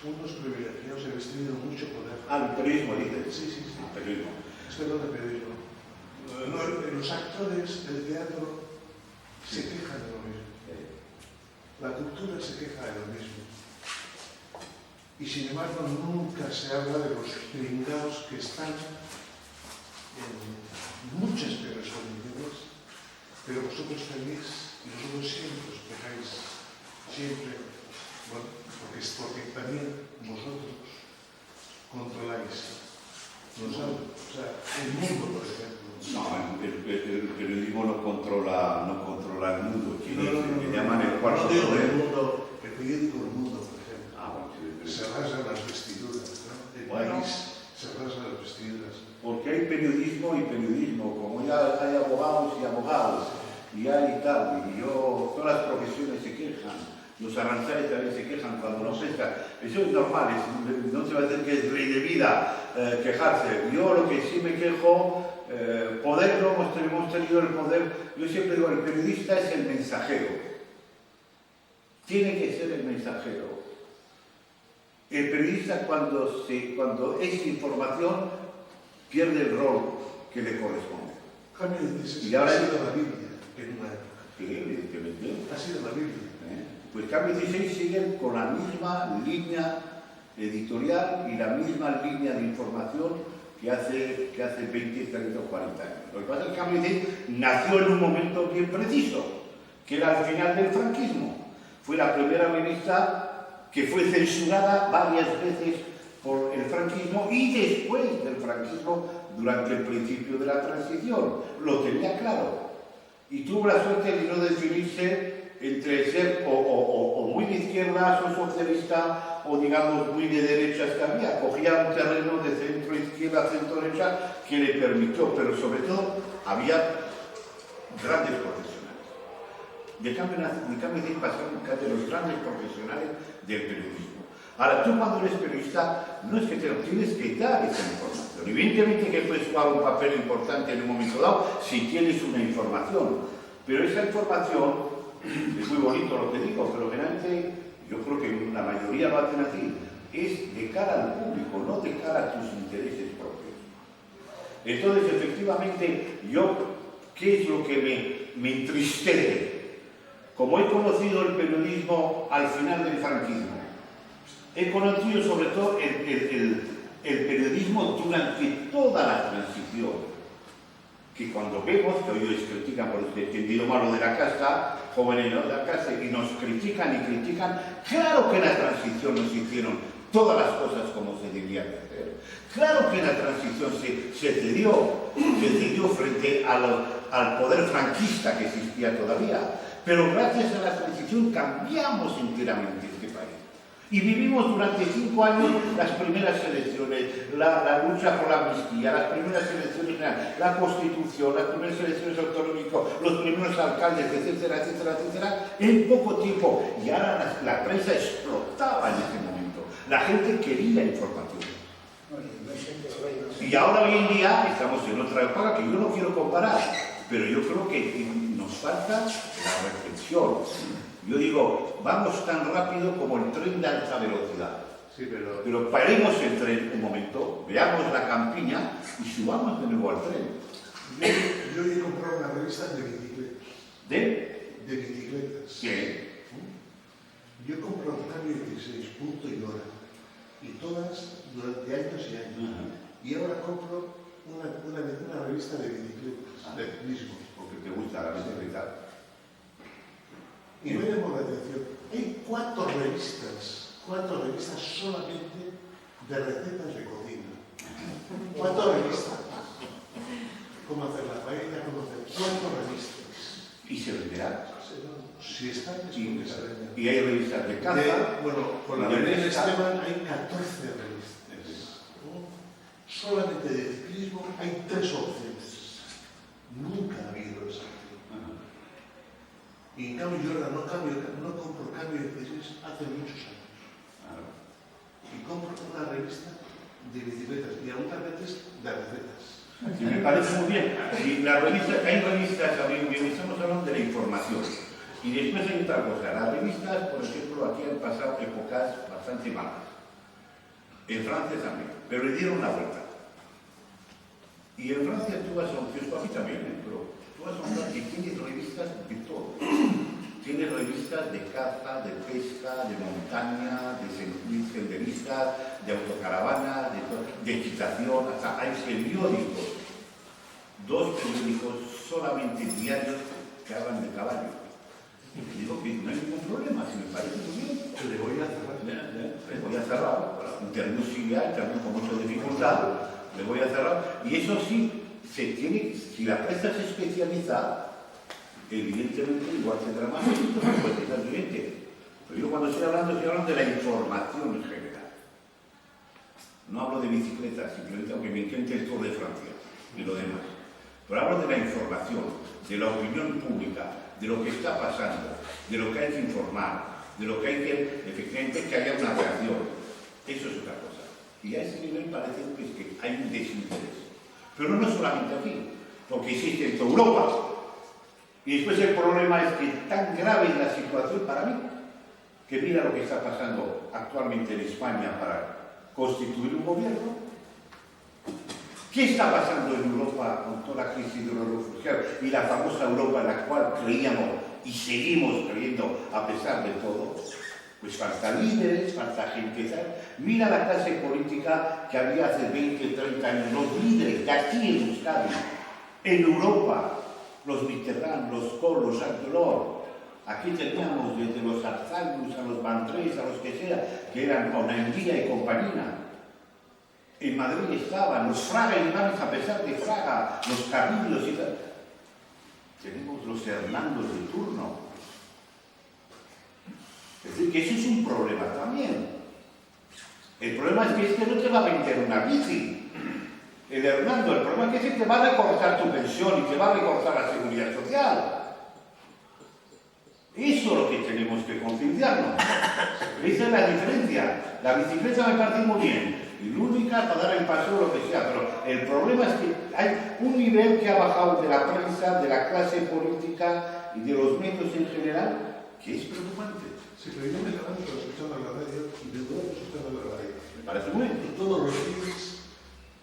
unos privilegiados, habéis tenido mucho poder. El periodismo, dices. Sí. Periodismo. Estoy hablando de periodismo. Los actores del teatro se quejan de lo mismo. La cultura se queja de lo mismo. Y sin embargo nunca se habla de los pringados que están en muchas peores condiciones, pero vosotros tenéis, y vosotros siempre os quejáis, siempre, bueno, porque también vosotros controláis. O sea, el mundo, por ejemplo. No, el periodismo no controla el mundo. No, llaman el cuarto digo poder. el mundo, el periódico El Mundo, por ejemplo. Bueno, sí, Se rasan las vestiduras, ¿no? El país se rasan las vestiduras. Porque hay periodismo y periodismo, como ya hay abogados y abogados, y hay tal, y todas las profesiones se quejan, los aranceles también se quejan cuando no pescan. Eso es normal, no se va a decir que es ley de vida quejarse. Yo lo que sí me quejo, poder no hemos tenido el poder, yo siempre digo, el periodista es el mensajero. Tiene que ser el mensajero. El periodista cuando es información pierde el rol que le corresponde. Jaime dice, Y ahora ha sido la Biblia en una época. Sí, evidentemente. Ha sido la Biblia. Pues Cambio 16 siguen con la misma línea editorial y la misma línea de información que hace 20, 30 o 40 años. Lo que pasa es que Cambio 16 nació en un momento bien preciso, que era al final del franquismo. Fue la primera revista que fue censurada varias veces por el franquismo y después del franquismo durante el principio de la transición. Lo tenía claro. Y tuvo la suerte de no definirse entre ser o muy de izquierdas o socialista o digamos muy de derechas que había. Cogía un terreno de centro-izquierda, centro-derecha que le permitió, pero sobre todo había grandes profesionales. De cambio pasaron de los grandes profesionales del periodismo. Ahora, tú cuando eres periodista, no es que te lo tienes que dar esa información. Evidentemente que puedes jugar un papel importante en un momento dado si tienes una información, pero esa información, es muy bonito lo que digo, pero generalmente yo creo que la mayoría lo hacen así, es de cara al público, no de cara a tus intereses propios. Entonces, efectivamente, ¿qué es lo que me entristece? Como he conocido el periodismo al final del franquismo, he conocido sobre todo el periodismo durante toda la transición, que cuando vemos, que hoy les critican por el entendido malo de la casta, jóvenes de la casta, y nos critican y critican, claro que en la transición nos hicieron todas las cosas como se debían hacer. Claro que en la transición se cedió frente al poder franquista que existía todavía. Pero gracias a la transición cambiamos enteramente este país. Y vivimos durante 5 años las primeras elecciones, la lucha por la amnistía, las primeras elecciones, la Constitución, las primeras elecciones autonómicas, los primeros alcaldes, etcétera, etcétera, etcétera, en poco tiempo. Y ahora la prensa explotaba en ese momento. La gente quería información. Y ahora hoy en día estamos en otra época que yo no quiero comparar, pero yo creo que nos falta la reflexión. Yo digo, vamos tan rápido como el tren de alta velocidad. Sí, Pero paremos el tren un momento, veamos la campiña y subamos de nuevo al tren. Yo he comprado una revista de bicicletas. ¿De? De bicicletas. ¿Qué? Yo he comprado Cambio 16, Punto y Hora. Y todas durante años y años. Y ahora compro una revista de bicicletas, de ciclismo. Porque te gusta la bicicleta. Y me llamó la atención. Hay 4 revistas solamente de recetas de cocina. 4 revistas. Cómo hacer la paella, cómo hacer 4 revistas. ¿Y se venderá? Si están, es porque se venden. Y hay revistas de caza. Bueno, con la de Belén pesca. Esteban hay 14 revistas. Solamente de ciclismo hay 3 opciones. Nunca ha habido esa opción. Y en cambio yo ahora no compro Cambio 16 hace muchos años. Y compro una revista de bicicletas y algunas veces de recetas. Sí, me parece muy bien. Y hay revistas, estamos hablando de la información. Y después hay otra cosa. Las revistas, por ejemplo, aquí han pasado épocas bastante malas. En Francia también, pero le dieron la vuelta. Y en Francia tú vas a un kiosco, aquí también, pero tú vas a un lugar que tienes revistas de todo. Tienes revistas de caza, de pesca, de montaña, de senderistas, de autocaravana, de equitación, hasta hay periódicos. 2 periódicos solamente diarios que hablan de caballo. Y digo que no hay ningún problema, si me parece muy bien. Le voy a cerrar. Le voy a cerrar, internet sí hay, también con mucha dificultad, le voy a cerrar. Y eso sí, si la prensa se especializa, evidentemente igual tendrá más éxito, pues es evidente. Pero yo cuando estoy hablando de la información en general. No hablo de bicicletas, simplemente aunque me encante el Tour de Francia y lo demás. Pero hablo de la información, de la opinión pública, de lo que está pasando, de lo que hay que informar, de lo que hay que, efectivamente, que haya una reacción. Eso es otra cosa. Y a ese nivel parece pues, que hay un desinterés. Pero no solamente aquí, porque existe en toda Europa. Y después el problema es que tan grave es la situación para mí, que mira lo que está pasando actualmente en España para constituir un gobierno. ¿Qué está pasando en Europa con toda la crisis de los refugiados y la famosa Europa en la cual creíamos y seguimos creyendo a pesar de todo? Pues falta líderes, falta gente. ¿Sabes? Mira la clase política que había hace 20, 30 años, los líderes de aquí en Euskadi, en Europa, los Mitterrand, los Kohl, los Delors. Aquí teníamos desde los Arzallus a los Bandrés, a los que sea, que eran Onaindia y compañía. En Madrid estaban los Fraga y Ibanes, a pesar de Fraga, los Carrillos y tal. Tenemos los Hernandos de turno. Es decir, que eso es un problema también. El problema es que este no te va a vender una bici. El Hernando, el problema es que ese te va a recortar tu pensión y te va a recortar la seguridad social. Eso es lo que tenemos que concienciarnos. Esa es la diferencia. La bicicleta me parece muy bien. Y única para dar el paseo o lo que sea, pero el problema es que hay un nivel que ha bajado de la prensa, de la clase política y de los medios en general, que es preocupante. Sí, pero yo me levanto escuchando la radio y me duermo escuchando la radio. Me parece muy bien. Y todos los días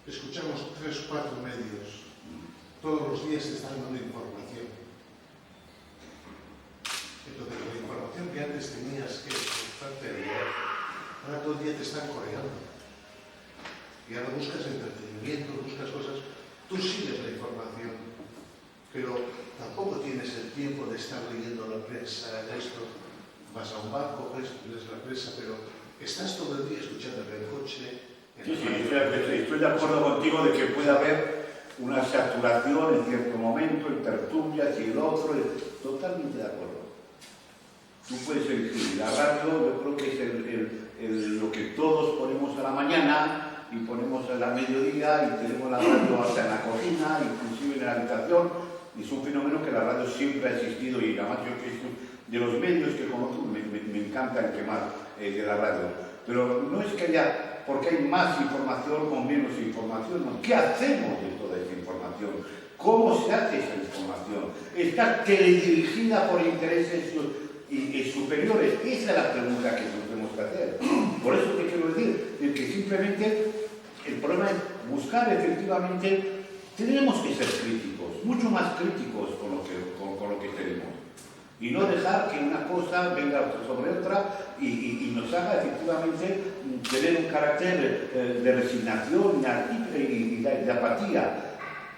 escuchamos 3 o 4 medios. Todos los días se están dando información. Entonces, la información que antes tenías que parte de ahora todo el día te están coreando. Y ahora buscas entretenimiento, buscas cosas. Tú sigues la información, pero tampoco tienes el tiempo de estar leyendo la prensa, esto. Vas a un banco, lees la prensa, pero estás todo el día escuchando en el coche. Sí, estoy de acuerdo contigo de que puede haber una saturación en cierto momento, en tertulias y el otro. Totalmente de acuerdo. Tú puedes elegir. La radio yo creo que es lo que todos ponemos a la mañana y ponemos a la mediodía y tenemos la radio hasta en la cocina, inclusive en la habitación. Es un fenómeno que la radio siempre ha existido y además yo que soy de los medios que como tú me encanta el tema de la radio. Pero no es que haya, porque hay más información o menos información, no. ¿Qué hacemos de toda esa información? ¿Cómo se hace esa información? ¿Está teledirigida por intereses superiores? Esa es la pregunta que nos tenemos que hacer. Por eso te quiero decir que simplemente el problema es buscar efectivamente, tenemos que ser críticos, mucho más críticos con lo que tenemos. Y no dejar que una cosa venga sobre otra y nos haga efectivamente tener un carácter de resignación y de apatía.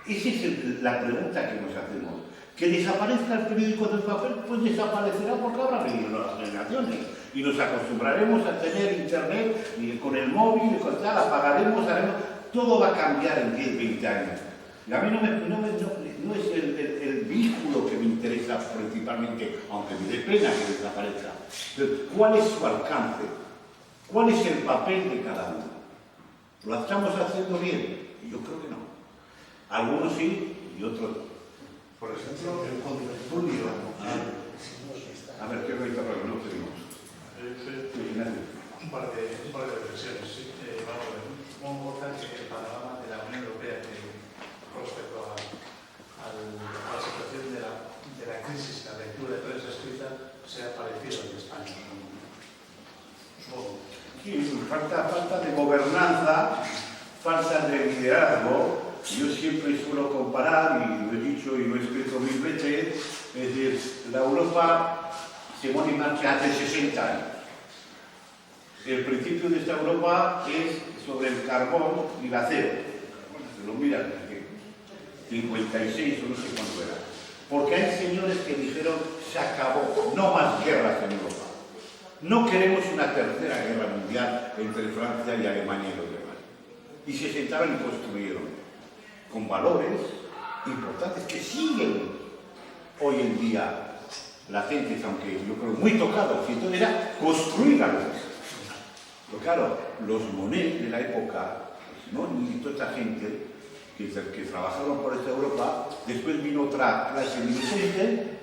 Esa es la pregunta que nos hacemos. ¿Que desaparezca el periódico del papel? Pues desaparecerá porque habrá venido las generaciones. Y nos acostumbraremos a tener internet y con el móvil y con tal, apagaremos, haremos. Todo va a cambiar en 10, 20 años. Y a mí no es el vehículo que me interesa principalmente, aunque me dé pena que desaparezca. Pero ¿cuál es su alcance? ¿Cuál es el papel de cada uno? ¿Lo estamos haciendo bien? Yo creo que no. Algunos sí y otros no. Por ejemplo, el contertulio. A ver, ¿qué ahorita para que no tenemos? Un par de reflexiones. Sí. Vamos a ver. Supongo que el panorama de la Unión Europea con respecto a la situación de la crisis, la lectura de prensa escrita, sea parecido al de España. Supongo. Sí, falta de gobernanza, falta de liderazgo. Yo siempre suelo comparar, y lo he dicho y lo he escrito 1000 veces, es decir, la Europa se pone en marcha hace 60 años. El principio de esta Europa es sobre el carbón y el acero. Se lo miran, 56 o no sé cuánto era. Porque hay señores que dijeron, se acabó, no más guerras en Europa. No queremos una tercera guerra mundial entre Francia y Alemania y los demás. Y se sentaron y construyeron con valores importantes que siguen hoy en día latentes, aunque yo creo muy tocados. Y entonces era construir algo. Pero claro, los Monet de la época, ¿no? Y toda esta gente que trabajaron por esta Europa, después vino otra clase dirigente,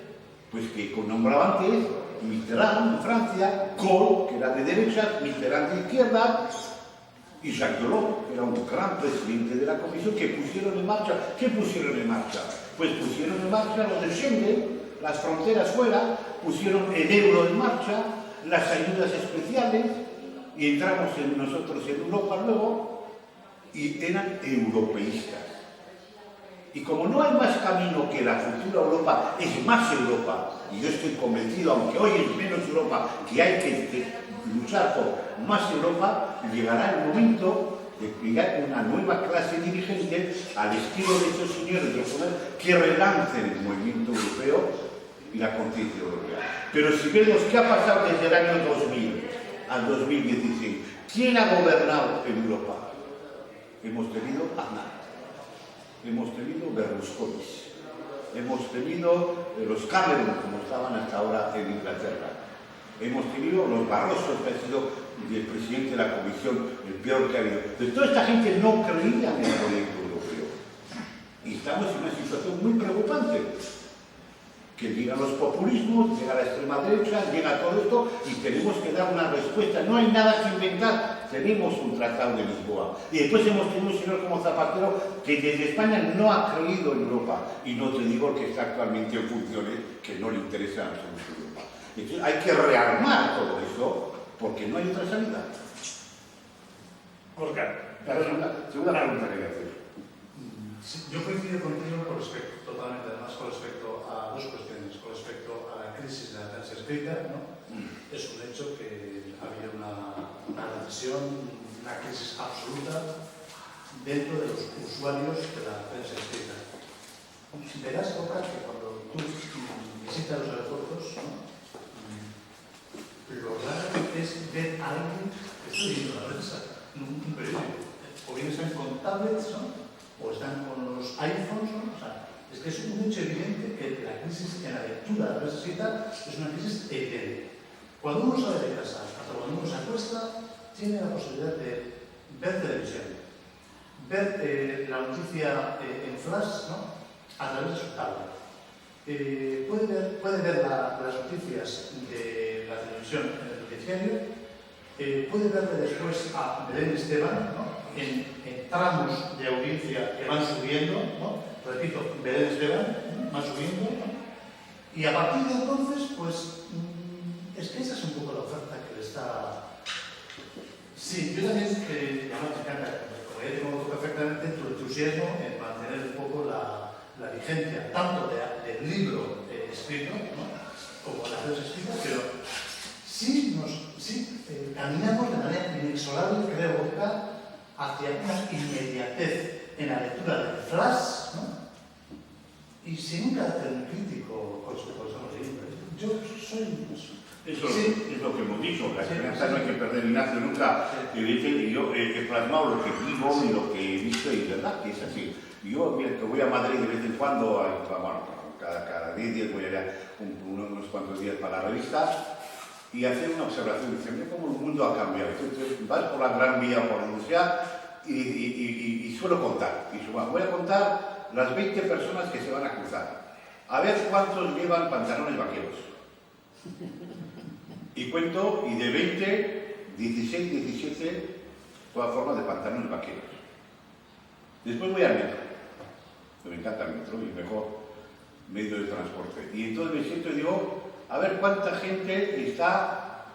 pues que nombraba antes Mitterrand en Francia, Kohl, que era de derecha, Mitterrand de izquierda, y Jacques Delors, que era un gran presidente de la Comisión, que pusieron en marcha. ¿Qué pusieron en marcha? Pues pusieron en marcha los de Schengen, las fronteras fuera, pusieron el euro en marcha, las ayudas especiales, y entramos nosotros en Europa luego, y eran europeístas. Y como no hay más camino que la futura Europa, es más Europa, y yo estoy convencido, aunque hoy es menos Europa, que hay que luchar por más Europa, llegará el momento de crear una nueva clase dirigente al estilo de estos señores del poder que relancen el movimiento europeo y la conciencia europea. Pero si vemos qué ha pasado desde el año 2000 al 2016, ¿quién ha gobernado en Europa? Hemos tenido Aznar, hemos tenido Berlusconi, hemos tenido los Cameron, como estaban hasta ahora en Inglaterra. Hemos tenido los Barrosos, que ha sido el presidente de la Comisión, el peor que ha habido. Entonces, toda esta gente no creía en el proyecto europeo. Y estamos en una situación muy preocupante. Que llegan los populismos, llega la extrema derecha, llega todo esto y tenemos que dar una respuesta. No hay nada que inventar. Tenemos un tratado de Lisboa. Y después hemos tenido un señor como Zapatero que desde España no ha creído en Europa. Y no te digo que está actualmente en funciones que no le interesan absolutamente Europa. Entonces hay que rearmar todo eso porque no hay otra salida. Gorka. Segunda pregunta que voy a hacer. Sí, yo coincido contigo totalmente, además con respecto a dos cuestiones. Con respecto a la crisis de la prensa escrita, ¿no? Es un hecho que ha habido una recesión, una crisis absoluta dentro de los usuarios de la prensa escrita. Verás, Gorka, que cuando tú visitas los aeropuertos, ¿no? Lo raro es ver a alguien que está leyendo la prensa, un periódico. O bien están con tablets, ¿no? O están con los iPhones, ¿no? O sea, es que es un hecho evidente que la crisis en la lectura de la prensa escrita es una crisis evidente. Cuando uno sale de casa, hasta cuando uno se acuesta, tiene la posibilidad de ver televisión, ver la noticia en flash, ¿no?, a través de su tablet. Puede ver las noticias de la televisión en el noticiario, puede verle después a Belén Esteban, ¿no?, en tramos de audiencia que van subiendo, ¿no? Repito, Belén Esteban, ¿no?, van subiendo, ¿no? Y a partir de entonces, pues, es que esa es un poco la oferta que le está... Sí, yo también, además me encanta, como ya te conozco perfectamente, tu entusiasmo en mantener un poco la vigencia, tanto del libro escrito, ¿no?, como de las redes escritas, pero sí caminamos de manera inexorable, creo, hacia una inmediatez en la lectura del flash, ¿no?, y sin un carácter crítico con los libros. Yo soy... Eso sí. es lo que hemos dicho, la esperanza no hay que perder, Ignacio, nunca. Y yo he plasmado lo que vivo y lo que he visto, y verdad que es así. Yo, mira, que voy a Madrid de vez en cuando, bueno, cada 10 días voy allá unos cuantos días para la revista, y hacer una observación, dice, mira cómo el mundo ha cambiado. Entonces, vas por la Gran Vía o por donde sea, y suelo contar. Y voy a contar las 20 personas que se van a cruzar. A ver cuántos llevan pantalones vaqueros. Y cuento, y de 20, 16, 17, todas formas de pantalones vaqueros. Después voy al metro. Me encanta el metro, y mejor medio de transporte. Y entonces me siento y digo, a ver cuánta gente está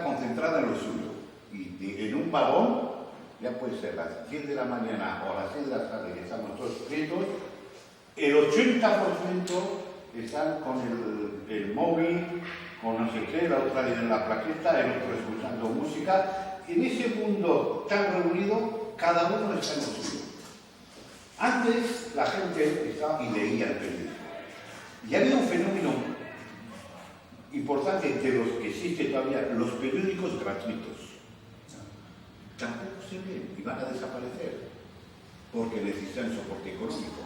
concentrada en lo suyo. Y en un vagón, ya puede ser las 10 de la mañana o a las 6 de la tarde, que estamos todos quietos, el 80% están con el móvil, con no sé qué, la otra en la plaqueta, el otro escuchando música. En ese mundo tan reunido, cada uno está en lo suyo. Antes la gente estaba y leía el periódico. Y había un fenómeno importante de los que existe todavía, los periódicos gratuitos. Tampoco se ven y van a desaparecer porque necesitan soporte económico.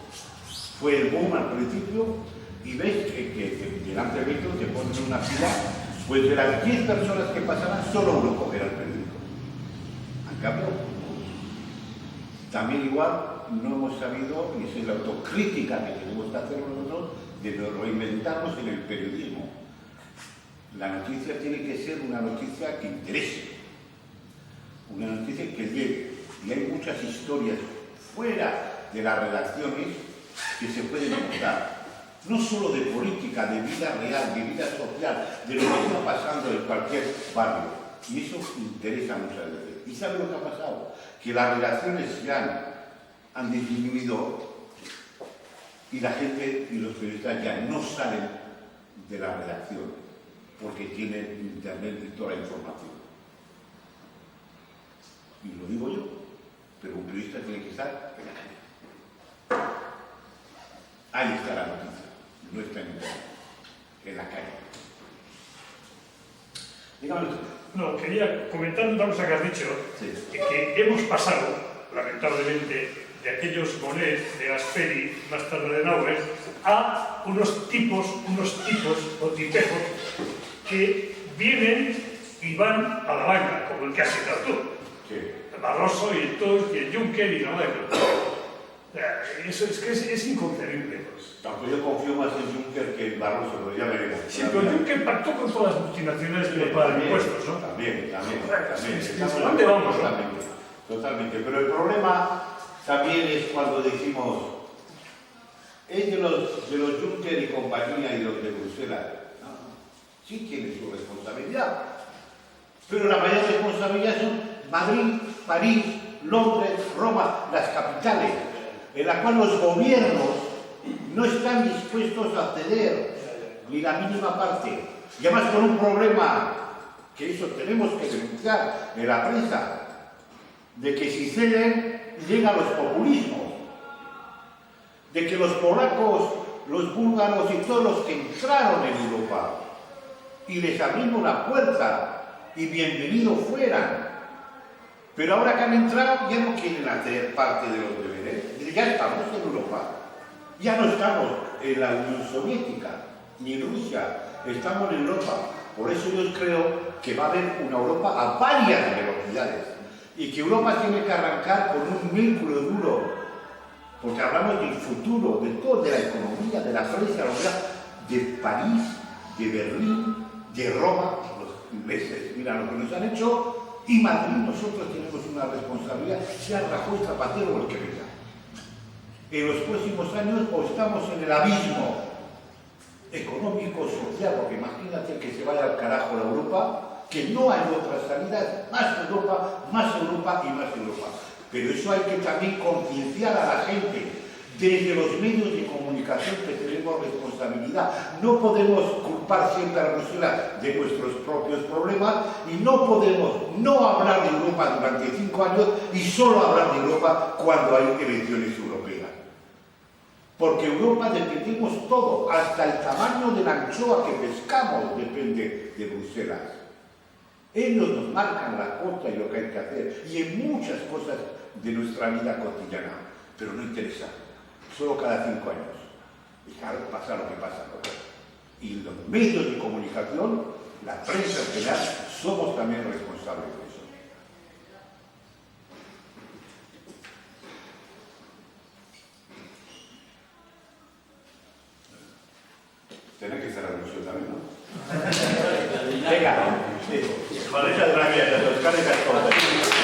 Fue el boom al principio y ves que delante del metro te ponen una fila, pues de las 10 personas que pasaban, solo uno cogerá el periódico. Han cambiado. También igual no hemos sabido, y esa es la autocrítica que tenemos que hacer nosotros, de reinventarnos en el periodismo. La noticia tiene que ser una noticia que interese, una noticia que llegue. Y hay muchas historias fuera de las redacciones que se pueden contar. No solo de política, de vida real, de vida social, de lo que está pasando en cualquier barrio. Y eso interesa muchas veces. ¿Y sabe lo que ha pasado? Que las redacciones ya han disminuido y la gente y los periodistas ya no salen de la redacción porque tienen internet y toda la información. Y lo digo yo, pero un periodista tiene que estar en la calle. Ahí está la noticia. No está en internet, en la calle. Dígame usted. No, quería comentar una cosa que has dicho, Sí. que hemos pasado, lamentablemente, de aquellos Monet de Gasperi, más tarde de Nauer, a unos tipos o tipejos que vienen y van a la banca, como el que has citado tú. Sí. El Barroso y el Tusk y el Juncker y la banca. Eso es que es inconcebible. Aunque yo confío más en Juncker que en Barroso, pero ya veremos. Sí, pero Juncker pactó con todas las multinacionales que no pagan impuestos, ¿no? También. ¿Dónde vamos? Totalmente. Pero el problema también es cuando decimos, es de los Juncker y compañía y los de Bruselas. No, sí tienen su responsabilidad. Pero la mayor responsabilidad son Madrid, París, Londres, Roma, las capitales, en las cuales los gobiernos no están dispuestos a ceder ni la mínima parte. Y además con un problema que eso tenemos que denunciar en la prensa, de que si ceden llegan los populismos, de que los polacos, los búlgaros y todos los que entraron en Europa y les abrimos la puerta y bienvenidos fueran, pero ahora que han entrado ya no quieren hacer parte de los deberes. Ya estamos en Europa, ya no estamos en la Unión Soviética ni en Rusia, estamos en Europa. Por eso yo creo que va a haber una Europa a varias velocidades y que Europa tiene que arrancar con un núcleo duro, porque hablamos del futuro, de todo, de la economía, de la Francia, de París, de Berlín, de Roma, los ingleses, mira lo que nos han hecho, y Madrid. Nosotros tenemos una responsabilidad, sea Rajoy, Zapatero o el que venga. En los próximos años o estamos en el abismo económico, social, porque imagínate que se vaya al carajo la Europa, que no hay otra salida, más Europa y más Europa. Pero eso hay que también concienciar a la gente. Desde los medios de comunicación que tenemos responsabilidad. No podemos culpar siempre a Bruselas de nuestros propios problemas y no podemos no hablar de Europa durante 5 años y solo hablar de Europa cuando hay elecciones europeas. Porque Europa dependemos todo, hasta el tamaño de la anchoa que pescamos depende de Bruselas. Ellos nos marcan la cuota y lo que hay que hacer, y en muchas cosas de nuestra vida cotidiana, pero no interesa, solo cada 5 años. Y claro, pasa lo que pasa. Y los medios de comunicación, la prensa en general, somos también responsables de eso. Tiene que ser la ilusión también, ¿no? Venga, sí. Muchas gracias a los caras.